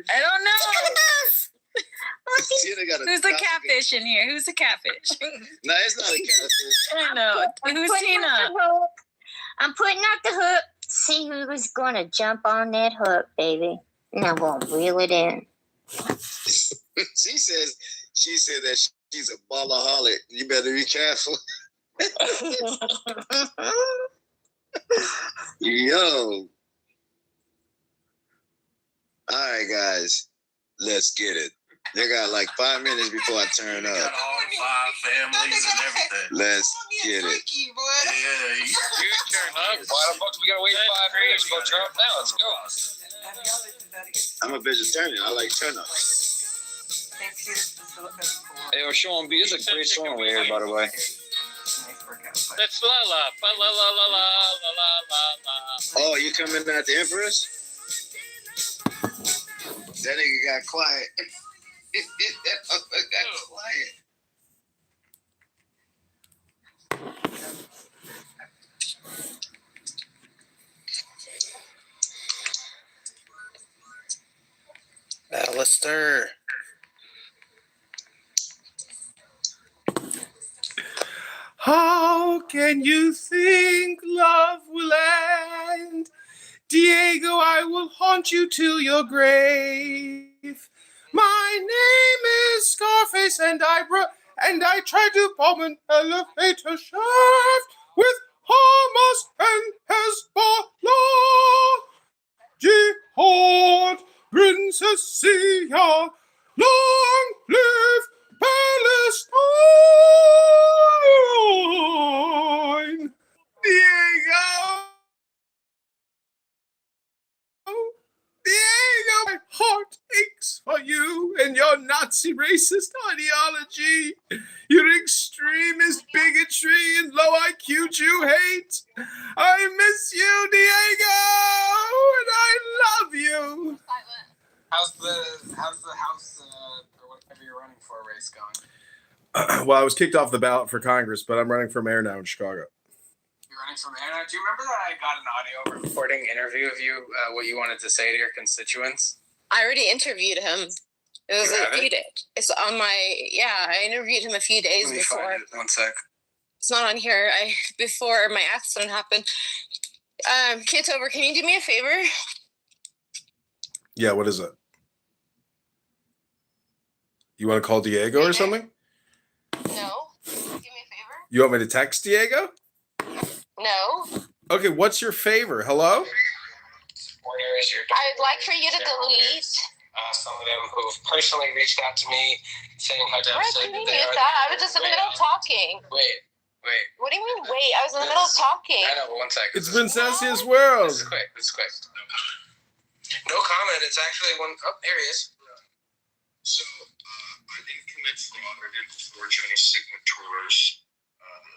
I don't know. Who's the catfish in here? Who's the catfish? No, it's not a catfish. I know. Who's Tina? I'm putting out the hook. See who's going to jump on that hook, baby. And I'm going to reel it in. She said that she's a ballaholic. You better be careful. Yo. All right, guys. Let's get it. They got like 5 minutes before I turn up. Got all 5 families and everything. Let's get it. Yeah, you turn up. Why the fuck we gotta wait 5 minutes? Go turn up now. Let's go. I'm a vegetarian. I like turnips. Hey, we're showing B. This is a great song over here, by the way. That's la la la la la la la la la. Oh, you coming at the Empress? That nigga got quiet. That motherfucker got quiet. Alistair. How can you think love will end? Diego, I will haunt you till your grave. My name is Scarface, and I try to bomb an elevator shaft with Hamas and Hezbollah. Jihad, Princess Sia, long live Palestine! Diego! Diego, my heart aches for you and your Nazi race. racist ideology, your extremist bigotry and low IQ Jew hate. I miss you, Diego, and I love you. How's the House or whatever you're running for race going? Well, I was kicked off the ballot for Congress, but I'm running for mayor now in Chicago. You're running for mayor now? Do you remember that I got an audio recording interview of you, what you wanted to say to your constituents? I already interviewed him. It was a few days. It's on my, I interviewed him a few days Let me before. find it. 1 sec. It's not on here. Before my accident happened. Kitover, can you do me a favor? Yeah, what is it? You want to call Diego or something? No. Give me a favor? You want me to text Diego? No. Okay, what's your favor? Hello? Where is your I'd like for you to delete. some of them who've personally reached out to me saying how Rick, devastated can you they mute are. that? I was just in the middle of talking. Wait. What do you mean, wait? I was in the middle of talking. I know, but 1 second. It's Vincentius World. This is quick. No comment. It's actually one. Oh, there he is. So, I didn't commit fraud. I didn't forge any signatures.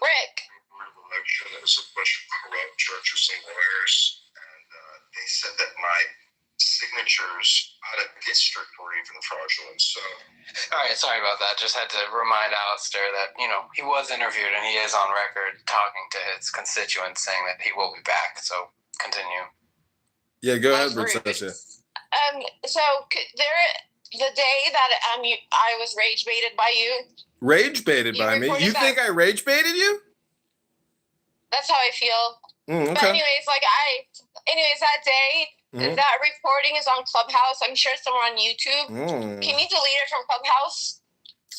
Rick. Election. There was a bunch of corrupt judges and lawyers, and they said that my signatures out of district were even fraudulent. So, all right, sorry about that. Just had to remind Alistair that he was interviewed and he is on record talking to his constituents saying that he will be back. So continue. Yeah, go ahead, Princess. So the day that I was rage baited by you. Rage baited by me? You think I rage baited you? That's how I feel. Okay. But anyways, that day, that recording is on Clubhouse. I'm sure it's somewhere on YouTube. Can you delete it from Clubhouse?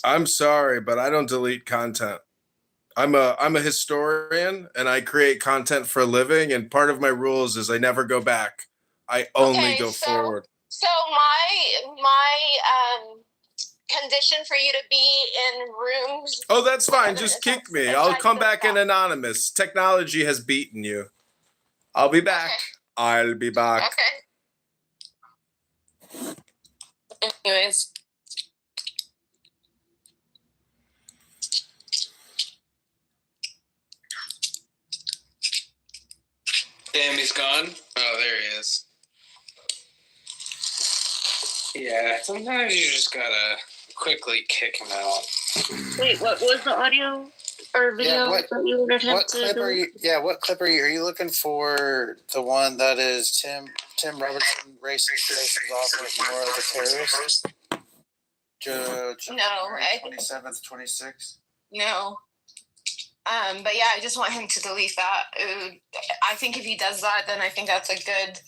I'm sorry, but I don't delete content. I'm a historian and I create content for a living, and part of my rules is I never go back. I only go forward. So my condition for you to be in rooms. Oh, that's fine. Just kick me. I'll come back in anonymous. Technology has beaten you. I'll be back. Okay. I'll be back. Okay. Anyways. Damn, he's gone. Oh, there he is. Yeah, sometimes you just gotta quickly kick him out. Wait, what was the audio or video that you wanted him what clip are you? Yeah, what clip are you? Are you looking for the one that is Tim Robertson racist off with more of the terrorists? No, 27th, 26th. No. But yeah, I just want him to delete that. I think if he does that, then I think that's a good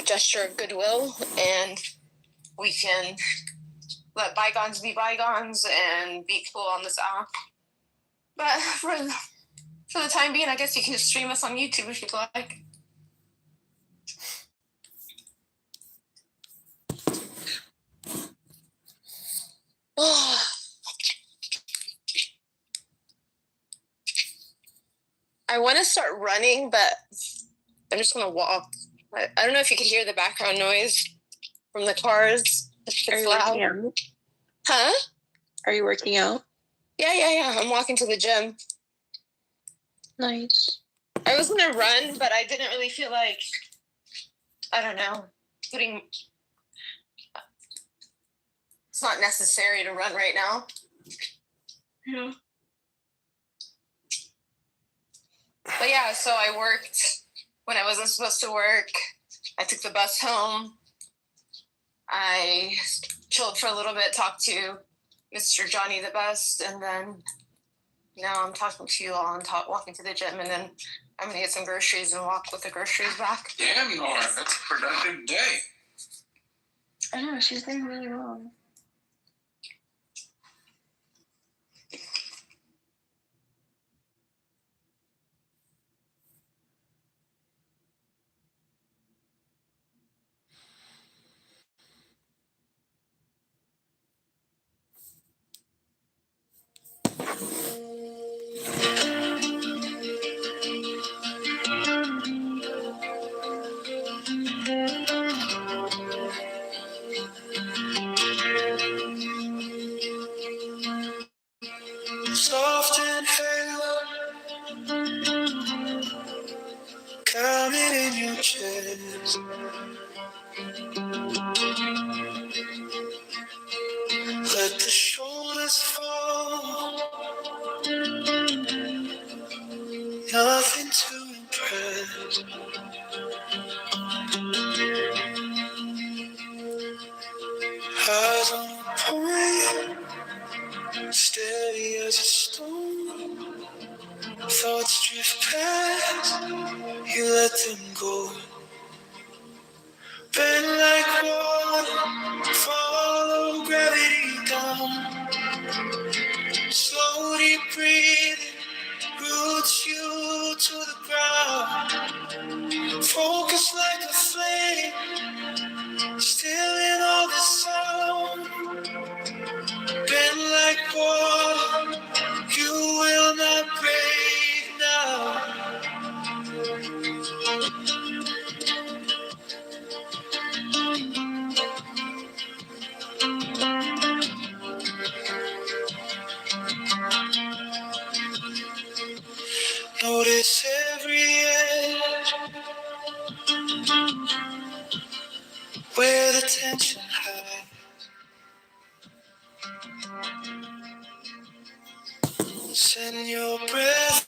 gesture of goodwill, and we can let bygones be bygones and be cool on this app. But for the time being, I guess you can just stream us on YouTube if you'd like. I want to start running, but I'm just going to walk. I don't know if you could hear the background noise from the cars. It's loud. Huh? Are you working out? Yeah. I'm walking to the gym. Nice. I was going to run, but I didn't really feel like, I don't know, it's not necessary to run right now. Yeah. But yeah, so I worked when I wasn't supposed to work. I took the bus home. I chilled for a little bit, talked to Mr. Johnny the Best, and then now I'm talking to you all and walking to the gym, and then I'm gonna get some groceries and walk with the groceries back. Damn, Nora, that's a productive day. I know, she's doing really well. Let the shoulders fall, nothing to impress. Eyes on point, steady as a stone. Thoughts drift past, you let them go. Bend like water, follow gravity down. Slowly breathing, roots you to the ground. Focus like a flame, still in all the sound. Bend like water, you will not break now. Notice every edge where the tension hides. Send your breath